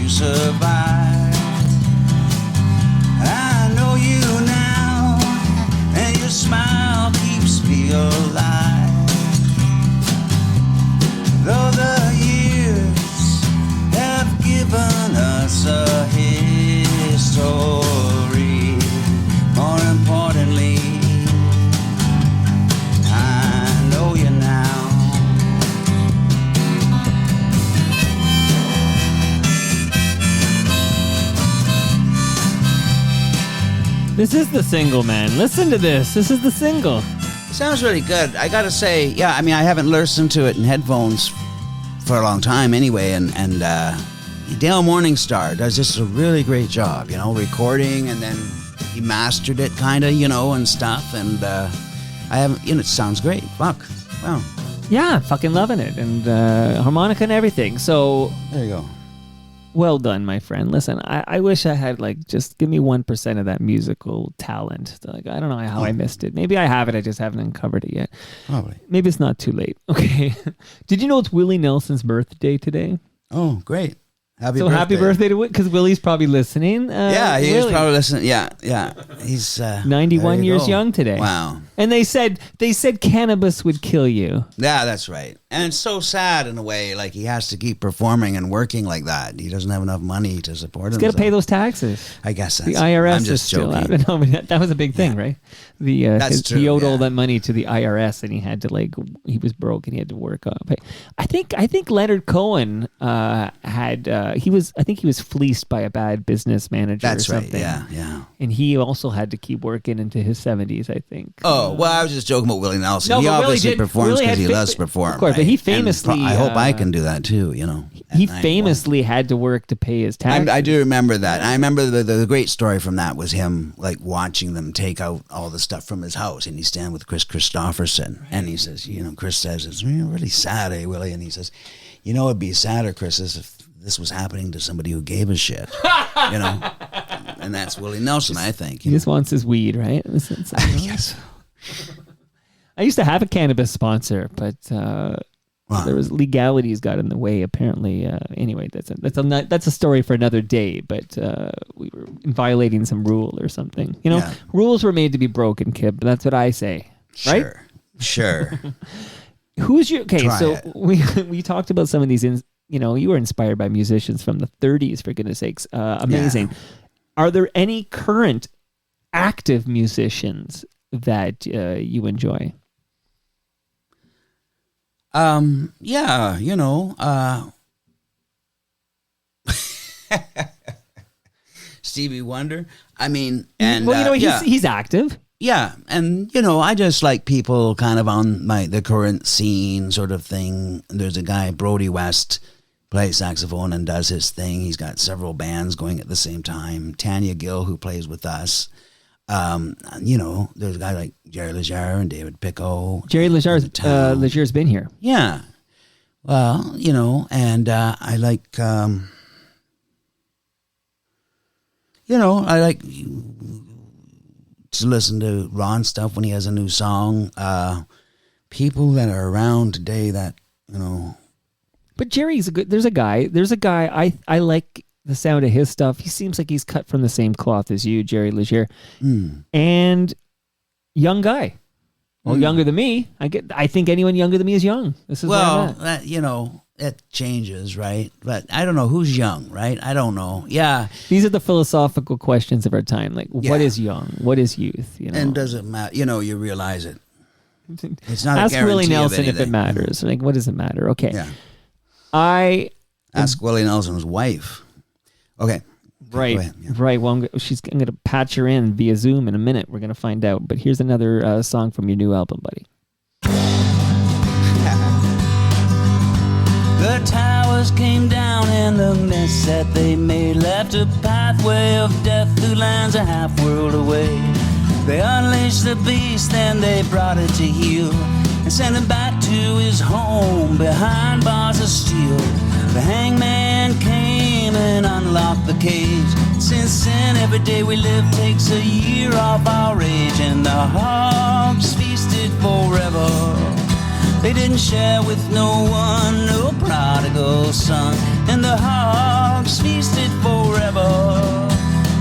Survive. I know you now, and your smile keeps me alive. Though the years have given us a history, This is the single, man. Listen to this. This is the single. It sounds really good. I gotta say, yeah. I mean, I haven't listened to it in headphones for a long time, anyway. And Dale Morningstar does just a really great job, you know, recording, and then he mastered it, kind of, you know, and stuff. And I haven't, you know, it sounds great. Fuck, wow. Yeah, fucking loving it, and harmonica and everything. So There you go. well done, my friend. Listen, I wish I had just give me 1% of that musical talent. Like, I don't know how I missed it. Maybe I have it. I just haven't uncovered it yet. Probably. Maybe it's not too late. Okay. Did you know it's Willie Nelson's birthday today? Oh, great. Happy birthday to Willie, because Willie's probably listening. Yeah, he is probably listening. Yeah. He's 91 years young today. Wow. And they said cannabis would kill you. Yeah, that's right. And it's so sad in a way. Like, he has to keep performing and working like that. He doesn't have enough money to support himself. He's got to pay those taxes. I guess that's the IRS I'm is just still joking. out. No, but that was a big thing, right? That's true, He owed all yeah. that money to the IRS, and he had to he was broke and he had to work up. I think Leonard Cohen he was fleeced by a bad business manager. That's or right. something. Yeah. And he also had to keep working into his 70s, I think. Oh, well, I was just joking about Willie Nelson. No, he but Willie obviously did- performs Willie because had he fa- loves to perform. of course, but right? he And famously, I hope I can do that too, you know. at He 91. famously had to work to pay his taxes. I do remember that. I remember the great story from that was him watching them take out all the stuff from his house, and he's standing with Chris Christopherson, and he says, Chris says, it's really sad, Willie? And he says, it'd be sadder, Chris, if this was happening to somebody who gave a shit, and that's Willie Nelson, I think. He just wants his weed, right? Yes. I used to have a cannabis sponsor, but there was legalities got in the way. Apparently, anyway, that's a story for another day. But we were violating some rule or something. Rules were made to be broken, Kip. That's what I say. Right? Sure. Who's your okay? Try So it. we talked about some of these. You were inspired by musicians from the 30s, for goodness sakes. Amazing. Yeah. Are there any current active musicians that you enjoy? Stevie Wonder. I mean, and he's active. Yeah, and I just like people kind of on the current scene sort of thing. There's a guy, Brody West, plays saxophone and does his thing. He's got several bands going at the same time. Tanya Gill, who plays with us. There's a guy like Jerry Leger and David Picco. Jerry Leger's been here. Yeah. Well, and I like, I like to listen to Ron stuff when he has a new song. People that are around today that, But Jerry's there's a guy I like the sound of his stuff. He seems like he's cut from the same cloth as you, Jerry Leger. And young guy. Well, younger than me. I think anyone younger than me is young. This is it changes, right? But I don't know who's young, right? I don't know. Yeah. These are the philosophical questions of our time. Like, what is young? What is youth? And does it matter? You realize it. It's not Ask a guarantee Willie Nelson of if it anything. matters. Like, what does it matter? Okay. Yeah. Ask Willie Nelson's wife. Okay. Right. Go ahead. Yeah. Right. Well, I'm going to patch her in via Zoom in a minute. We're going to find out. But here's another song from your new album, buddy. The towers came down and the mess that they made left a pathway of death through lands a half world away. They unleashed the beast and they brought it to heel and sent him back to his home behind bars of steel. The hangman came and unlocked the cage. Since then, every day we live takes a year off our age, and the hogs feasted forever. They didn't share with no one, no prodigal son. And the hogs feasted forever.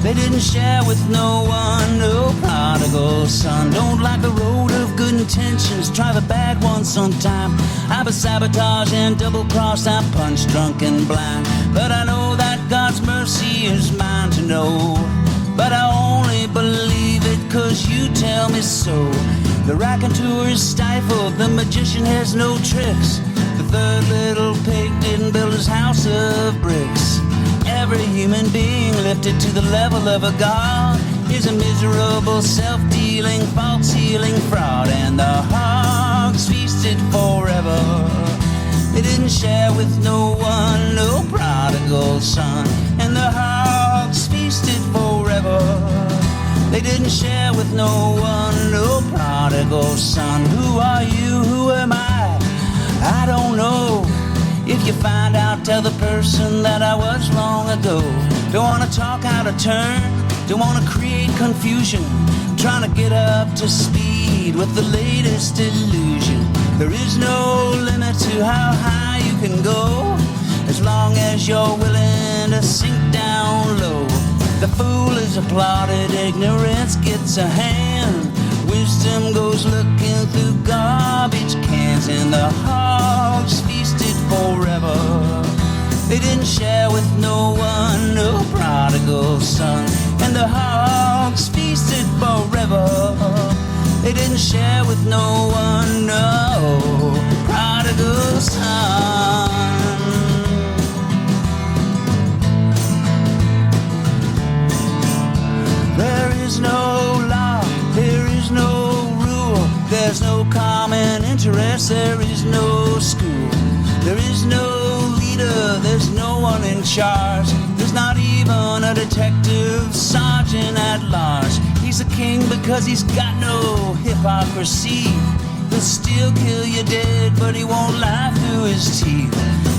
They didn't share with no one, no prodigal son. Don't like the road of good intentions, try the bad one sometime. I've been sabotaged and double-crossed, I'm punch drunk and blind. But I know that God's mercy is mine to know. But I only believe it 'cause you tell me so. The raconteur is stifled, the magician has no tricks. The third little pig didn't build his house of bricks. Every human being lifted to the level of a god is a miserable, self-dealing, false-healing fraud, and the hogs feasted forever. They didn't share with no one, no prodigal son, and the hogs feasted forever. They didn't share with no one, no prodigal son. Who are you? Who am I don't know. If you find out, tell the person that I was long ago. Don't wanna talk out of turn, don't wanna create confusion. I'm trying to get up to speed with the latest illusion. There is no limit to how high you can go, as long as you're willing to sink down low. The fool is applauded, ignorance gets a hand. Wisdom goes looking through garbage cans, and the hogs feasted forever. They didn't share with no one, no prodigal son, and the hogs feasted forever. They didn't share with no one, no prodigal son. There is no law, there is no rule, there's no common interest, there is no school, there is no leader, there's no one in charge, there's not even a detective sergeant at large. He's a king because he's got no hypocrisy. He'll still kill you dead, but he won't lie through his teeth.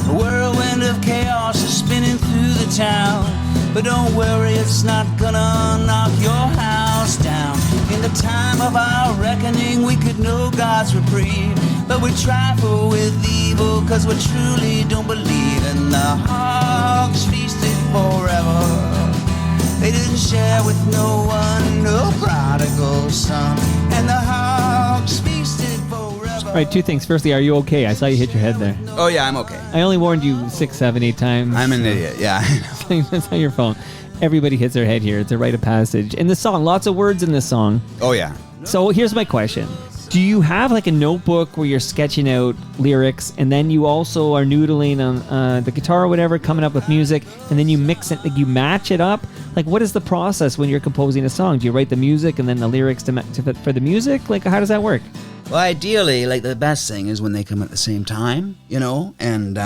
A whirlwind of chaos is spinning through the town, but don't worry, it's not gonna knock your house down. In the time of our reckoning, we could know God's reprieve, but we trifle with evil, cause we truly don't believe in the hogs feasted forever. They didn't share with no one, no prodigal son, and the hogs feasted forever. All right, two things. Firstly, are you okay? I saw you hit your head there. Oh yeah, I'm okay. I only warned you 6, 7, 8 times. I'm an idiot. Yeah. That's on your phone. Everybody hits their head here. It's a rite of passage. In the song, lots of words in this song. Oh yeah. So here's my question. Do you have like a notebook where you're sketching out lyrics, and then you also are noodling on the guitar or whatever, coming up with music, and then you mix it, like you match it up? Like, what is the process when you're composing a song? Do you write the music and then the lyrics for the music? Like, how does that work? Well, ideally, like the best thing is when they come at the same time, you know, and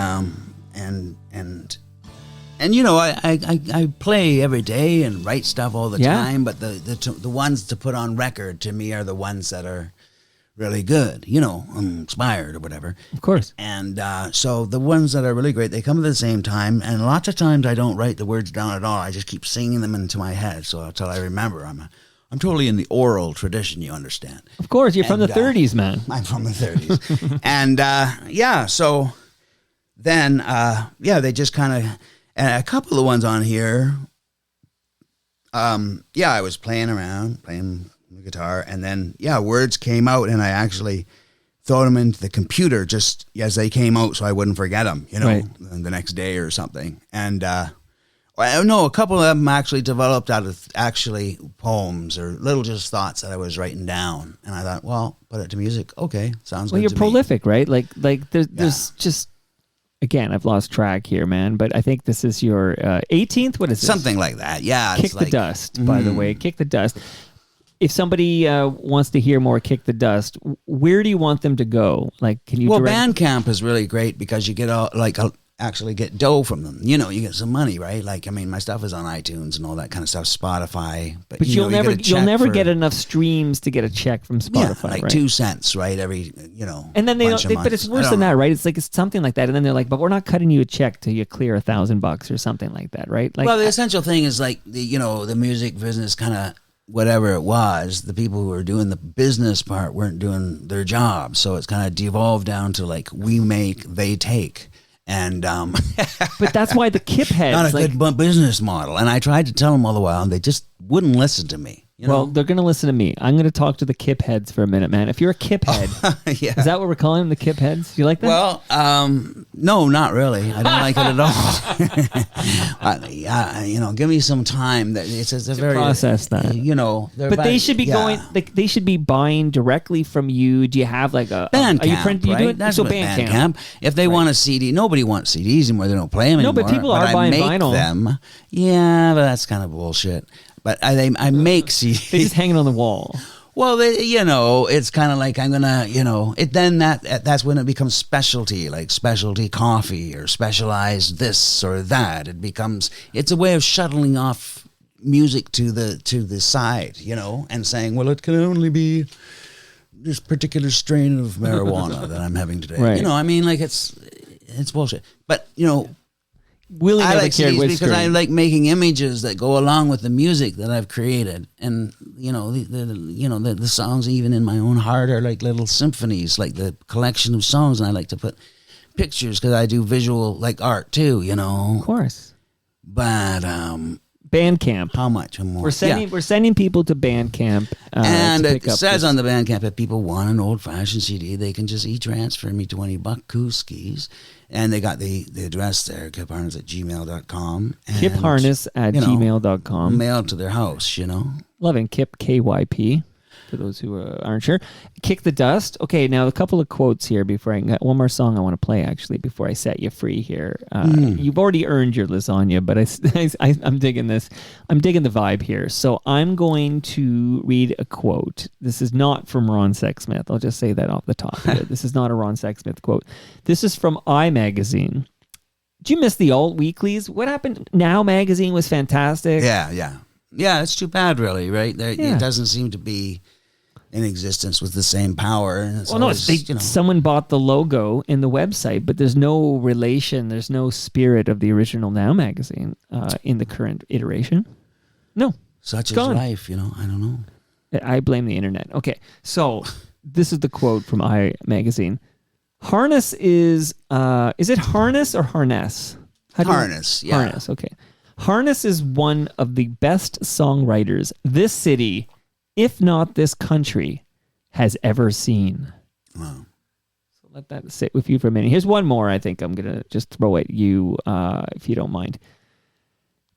you know, I play every day and write stuff all the time, but the ones to put on record to me are the ones that are really good, you know, inspired or whatever. Of course. And so the ones that are really great, they come at the same time, and lots of times I don't write the words down at all. I just keep singing them into my head, so until I remember. I'm totally in the oral tradition, you understand. Of course, you're from the 30s, man. I'm from the 30s. And yeah, so then, they just kind of, and a couple of the ones on here, I was playing the guitar, and then, words came out, and I actually throw them into the computer just as they came out so I wouldn't forget them, you know, right, the next day or something. And, no, a couple of them actually developed out of actually poems or little just thoughts that I was writing down. And I thought, well, put it to music. Okay, sounds good to me. Well, you're prolific, right? Like there's just, again, I've lost track here, man, but I think this is your 18th? What is this? Something like that, yeah. Kick the Dust, by the way. Kick the Dust. If somebody wants to hear more Kick the Dust, where do you want them to go? Like, can you Bandcamp is really great because you get actually get dough from them. You know, you get some money, right? Like, I mean, my stuff is on iTunes and all that kind of stuff, Spotify. But you'll never get enough streams to get a check from Spotify, like right? 2 cents, right? Every, you know. And then but it's worse than that, right? It's like it's something like that, and then they're like, but we're not cutting you a check till you clear $1,000 or something like that, right? Like, well, the essential thing is like the music business kind of. Whatever it was, the people who were doing the business part weren't doing their job. So it's kind of devolved down to like, we make, they take. And but that's why the Kip heads, not a good business model. And I tried to tell them all the while, and they just wouldn't listen to me. You know? Well, they're going to listen to me. I'm going to talk to the Kip heads for a minute, man. If you're a Kip head, yeah. Is that what we're calling them, the Kip heads? Do you like that? Well, no, not really. I don't like it at all. Give me some time. It's a very process that. But they should be going. They should be buying directly from you. Do you have like a Bandcamp? Are you do you right? do it? That's so what Bandcamp. If they want a CD, nobody wants CDs anymore. They don't play them anymore. No, but people are buying vinyl. Them. Yeah, but that's kind of bullshit. But I make CDs. They just hanging on the wall. Well, it's kind of like I'm gonna, that's when it becomes specialty, like specialty coffee or specialized this or that. It's a way of shuttling off music to the side, and saying, well, it can only be this particular strain of marijuana that I'm having today. Right. It's bullshit. But Willie I never like cared CDs which because I screen. like making images that go along with the music that I've created, and the songs even in my own heart are like little symphonies, like the collection of songs. And I like to put pictures because I do visual like art too, Of course. But Bandcamp. how much more? We're sending people to Bandcamp. And to it pick up says this. on the Bandcamp, if people want an old-fashioned CD, they can just e-transfer me $20 kooskies. And they got the address there, kipharness@gmail.com. Kip Harness at gmail.com. Mailed to their house, Loving Kip, KYP, for those who aren't sure. Kick the Dust. Okay, now a couple of quotes here before I got one more song I want to play, actually, before I set you free here. You've already earned your lasagna, but I'm digging this. I'm digging the vibe here. So I'm going to read a quote. This is not from Ron Sexsmith. I'll just say that off the top here. This is not a Ron Sexsmith quote. This is from iMagazine. Did you miss the alt weeklies? What happened? Now Magazine was fantastic. Yeah. It's too bad, really, right? It doesn't seem to be in existence with the same power. And it's someone bought the logo in the website, but there's no relation, there's no spirit of the original Now Magazine in the current iteration. No. Such is gone. life, I don't know. I blame the internet. Okay, so this is the quote from iMagazine. Harness is it harness or harness? Harness, yeah. Harness, okay. Harness is one of the best songwriters this city, if not this country, has ever seen. Wow. So let that sit with you for a minute. Here's one more I think I'm going to just throw at you, if you don't mind.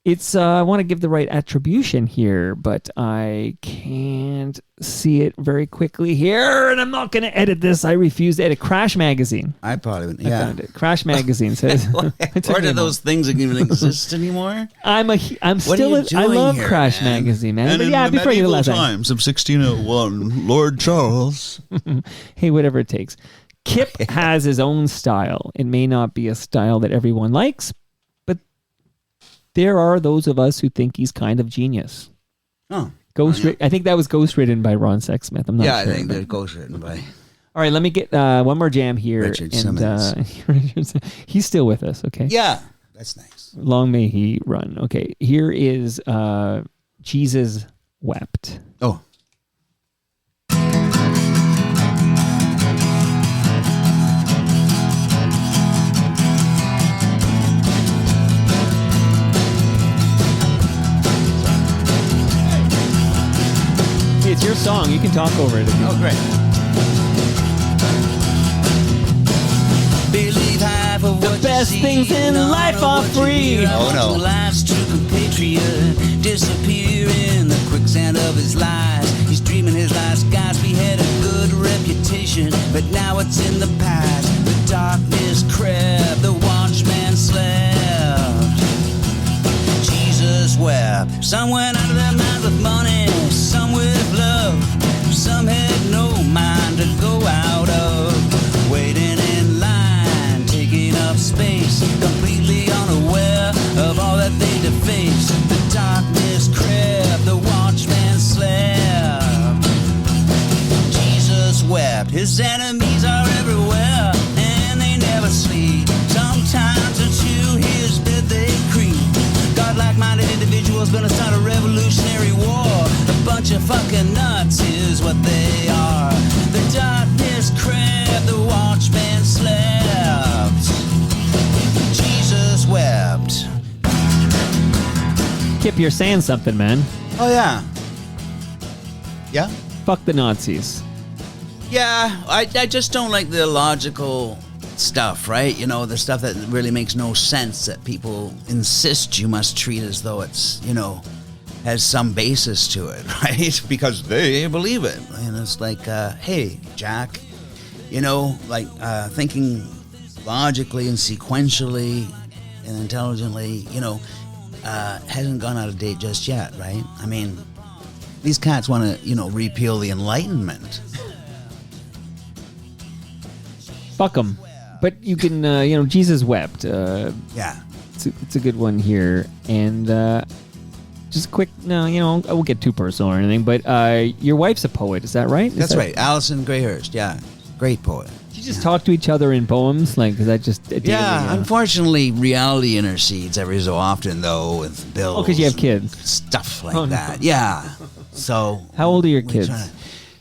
It's I want to give the right attribution here, but I can't see it very quickly here, and I'm not going to edit this. I refuse to edit. Crash Magazine. I probably wouldn't. I Yeah. found it. Crash Magazine says. Where do those things even exist anymore? I love here, Crash man? Magazine, man. And But in yeah, the before you medieval last time. times of 1601, Lord Charles. Hey, whatever it takes. Kip has his own style. It may not be a style that everyone likes, but there are those of us who think he's kind of genius. Oh. I think that was ghostwritten by Ron Sexsmith. I'm not sure. I think they're ghostwritten by. All right, let me get one more jam here. Richard Simmons. He's still with us, okay? Yeah, that's nice. Long may he run. Okay, here is Jesus Wept. Oh. It's your song. You can talk over it if you want. Great. Believe half of what best you see, things in none life of are what you free. hear. Oh, no. Life's true compatriot disappear in the quicksand of his lies. He's dreaming his last Gatsby had a good reputation, but now it's in the past. The darkness crept, the watchman slept. Jesus wept. Some went out of their minds with money, some with love. Some had no mind to go out of. Waiting in line, taking up space, completely unaware of all that they deface. The darkness crept, the watchman slept. Jesus wept. His enemies are everywhere, and they never sleep. Sometimes into his bed they creep. God-like-minded individuals gonna start a revolutionary war. A bunch of fucking nuts is what they are. The darkness crept, the watchman slept. Jesus wept. Kip, you're saying something, man. Oh, yeah. Yeah? Fuck the Nazis. Yeah, I just don't like the logical stuff, right? The stuff that really makes no sense that people insist you must treat as though it's, has some basis to it, right? Because they believe it. And it's like, hey, Jack, thinking logically and sequentially and intelligently, hasn't gone out of date just yet, right? I mean, these cats want to, repeal the Enlightenment. Fuck them. But you can, Jesus wept. Yeah. It's a good one here. And just quick, no, I won't get too personal or anything, but your wife's a poet, is that right? That's right. Alison Grayhurst, yeah. Great poet. Do you just talk to each other in poems? Like, is that just a daily, Yeah, unfortunately, reality intercedes every so often, though, with bills. Oh, because you have kids. Stuff like that. Yeah. So. How old are your kids?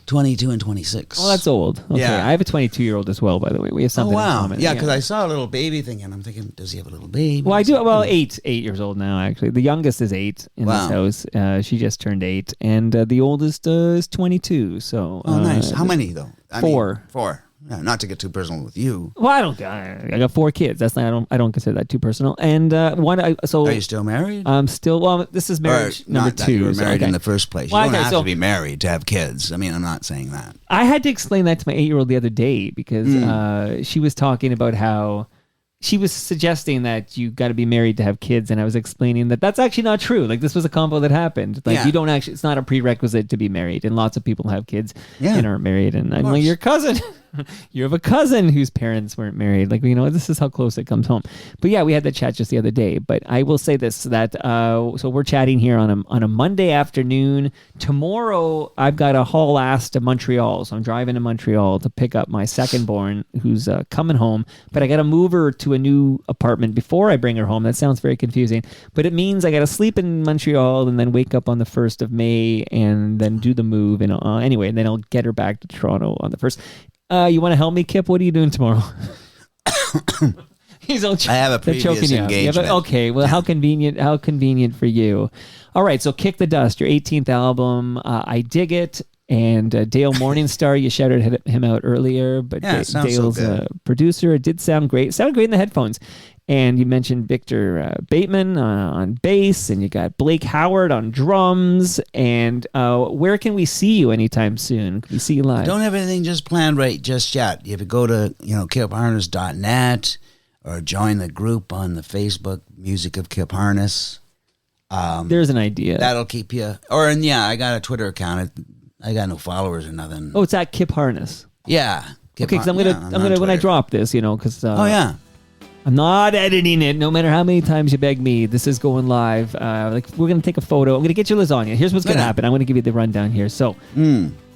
22 and 26. Oh, that's old. Okay. Yeah. I have a 22-year-old as well, by the way. We have something in common. Yeah, because I saw a little baby thing, and I'm thinking, does he have a little baby? Well, I do. Well, 8 years old now, actually. The youngest is 8 in this house. She just turned 8. And the oldest is 22. So. Oh, nice. How many, though? 4. 4. Yeah, not to get too personal with you. Well, I got 4 kids. That's not. I don't consider that too personal. And one. So. Are you still married? I'm still. Well, this is marriage number not 2. That you were married in the first place. Well, you don't have to be married to have kids. I mean, I'm not saying that. I had to explain that to my 8-year-old the other day because she was talking about how she was suggesting that you got to be married to have kids, and I was explaining that that's actually not true. Like, this was a combo that happened. Like, you don't actually. It's not a prerequisite to be married, and lots of people have kids and aren't married. And I'm like, your cousin. You have a cousin whose parents weren't married. Like, this is how close it comes home. But yeah, we had that chat just the other day. But I will say this, that so we're chatting here on a Monday afternoon. Tomorrow, I've got a haul ass to Montreal. So I'm driving to Montreal to pick up my second born who's coming home. But I got to move her to a new apartment before I bring her home. That sounds very confusing. But it means I got to sleep in Montreal and then wake up on the 1st of May and then do the move. And anyway, and then I'll get her back to Toronto on the 1st. You want to help me, Kip? What are you doing tomorrow? I have a previous engagement. Okay, well, how convenient for you. All right, so Kick the Dust, your 18th album. I dig it. And Dale Morningstar, you shouted him out earlier, but Dale's a producer. It did sound great. It sounded great in the headphones. And you mentioned Victor Bateman on bass, and you got Blake Howard on drums. And where can we see you anytime soon? Can we see you live? I don't have anything just planned just yet. You have to go to kipharness.net or join the group on the Facebook, Music of Kip Harness. There's an idea. That'll keep you. I got a Twitter account. I got no followers or nothing. Oh, it's at Kip Harness. Yeah. Okay, because I'm gonna when I drop this, because. I'm not editing it, no matter how many times you beg me. This is going live. We're going to take a photo. I'm going to get you lasagna. Here's what's going to happen. I'm going to give you the rundown here. So,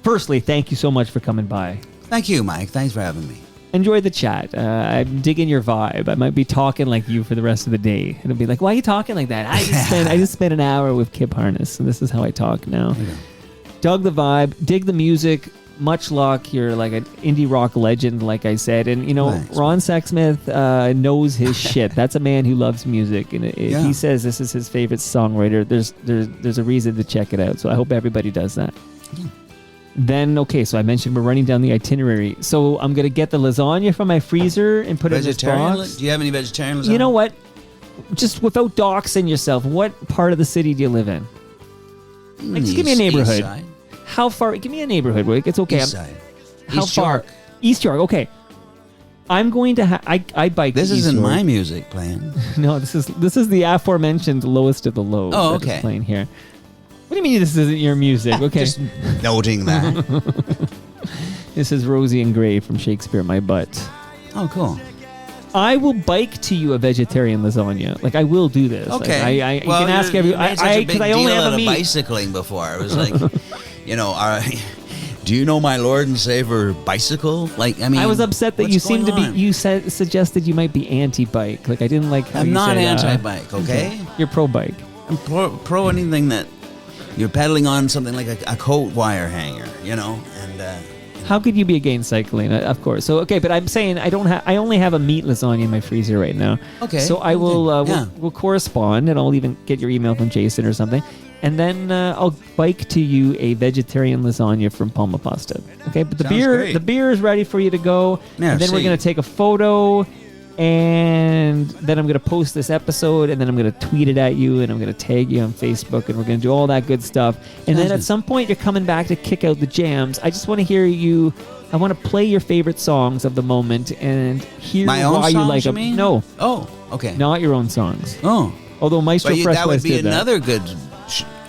firstly, thank you so much for coming by. Thank you, Mike. Thanks for having me. Enjoy the chat. I'm digging your vibe. I might be talking like you for the rest of the day. It'll be like, why are you talking like that? I just spent an hour with Kip Harness, and this is how I talk now. Dug the vibe. Dig the music. Much luck. You're like an indie rock legend, like I said. And, Thanks. Ron Sexsmith knows his shit. That's a man who loves music. And if he says this is his favorite songwriter, there's a reason to check it out. So I hope everybody does that. Yeah. Then, so I mentioned we're running down the itinerary. So I'm going to get the lasagna from my freezer and put it in this box. Do you have any vegetarian lasagna? You know what? Just without doxing yourself, what part of the city do you live in? Just give me a neighborhood. East side. How far? Give me a neighborhood. It's okay. East side. How East far? York. East York. Okay. I'm going to. I bike. This to East isn't York. my music playing. No, this is the aforementioned lowest of the low. Oh, that is okay. Playing here. What do you mean this isn't your music? Okay. Just noting that. This is Rosie and Gray from Shakespeare My Butt. Oh, cool. I will bike to you a vegetarian lasagna. Like, I will do this. Okay. Like, you can ask everyone. Because I only have a meat. Bicycling before. It was like, do you know my Lord and Savior bicycle? Like, I mean, I was upset that you seemed to be. You suggested you might be anti-bike. Like, I didn't like how I'm you not said, anti-bike. Okay. You're pro-bike. I'm pro anything that you're pedaling on something like a coat wire hanger. And. How could you be against cycling? Of course. So but I'm saying I only have a meat lasagna in my freezer right now. Okay. So I will we'll correspond, and I'll even get your email from Jason or something, and then I'll bike to you a vegetarian lasagna from Palma Pasta. Okay. But the beer is ready for you to go. Merci. And then we're gonna take a photo, and then I'm gonna post this episode, and then I'm gonna tweet it at you, and I'm gonna tag you on Facebook, and we're gonna do all that good stuff. And then at some point, you're coming back to kick out the jams. I just want to hear you. I want to play your favorite songs of the moment and hear my own why songs, you like you them. mean? No. Oh, okay. Not your own songs. Oh. Although Maestro But Fresh that would West be did that. another good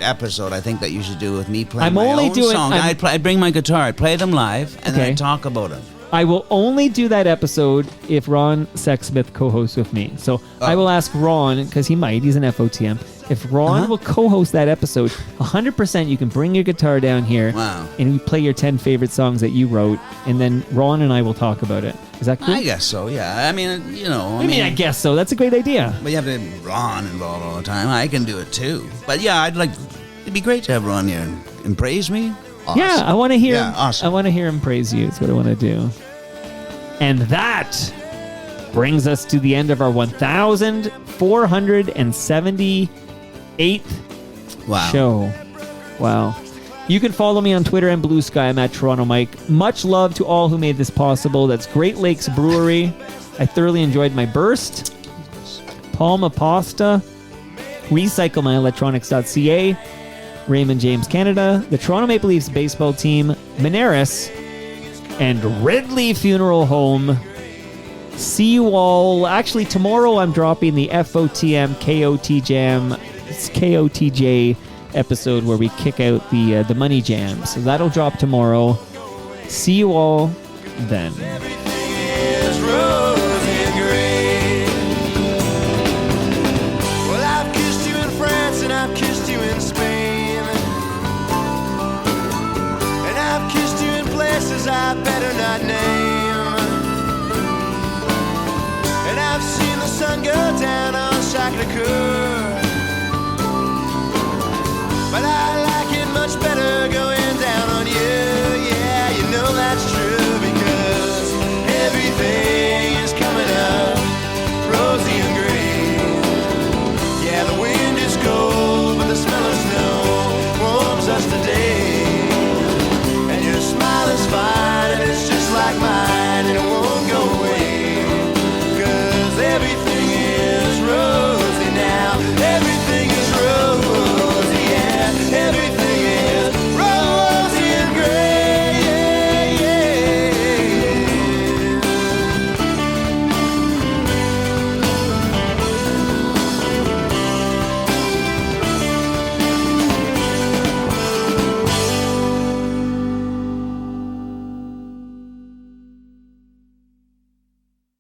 episode, I think, that you should do with me playing I'm my only own doing- songs. I'm- I'd bring my guitar, I'd play them live, and then Okay. I'd talk about them. I will only do that episode if Ron Sexsmith co-hosts with me. So I will ask Ron, because he's an FOTM. If Ron will co-host that episode, 100% you can bring your guitar down here Wow. and we play your 10 favorite songs that you wrote, and then Ron and I will talk about it. Is that cool? I guess so, yeah. I mean, I guess so. That's a great idea. But you have to have Ron involved all the time. I can do it too. But yeah, it'd be great to have Ron here and praise me. Awesome. Yeah, I want to hear. Yeah, awesome. I want to hear him praise you. That's what I want to do. And that brings us to the end of our 1,478th Wow. show. Wow. You can follow me on Twitter and Blue Sky. I'm at Toronto Mike. Much love to all who made this possible. That's Great Lakes Brewery. I thoroughly enjoyed my burst. Palma Pasta. RecycleMyElectronics.ca. Raymond James Canada. The Toronto Maple Leafs baseball team. Moneris. And Ridley Funeral Home. See you all. Actually, tomorrow I'm dropping the FOTM KOT Jam. It's KOTJ episode where we kick out the money jam. So that'll drop tomorrow. See you all then. Everything is rosy and gray. Well, I've kissed you in France and I've kissed you in Spain, and I've kissed you in places I better not name, and I've seen the sun go down on Sacré-Cœur.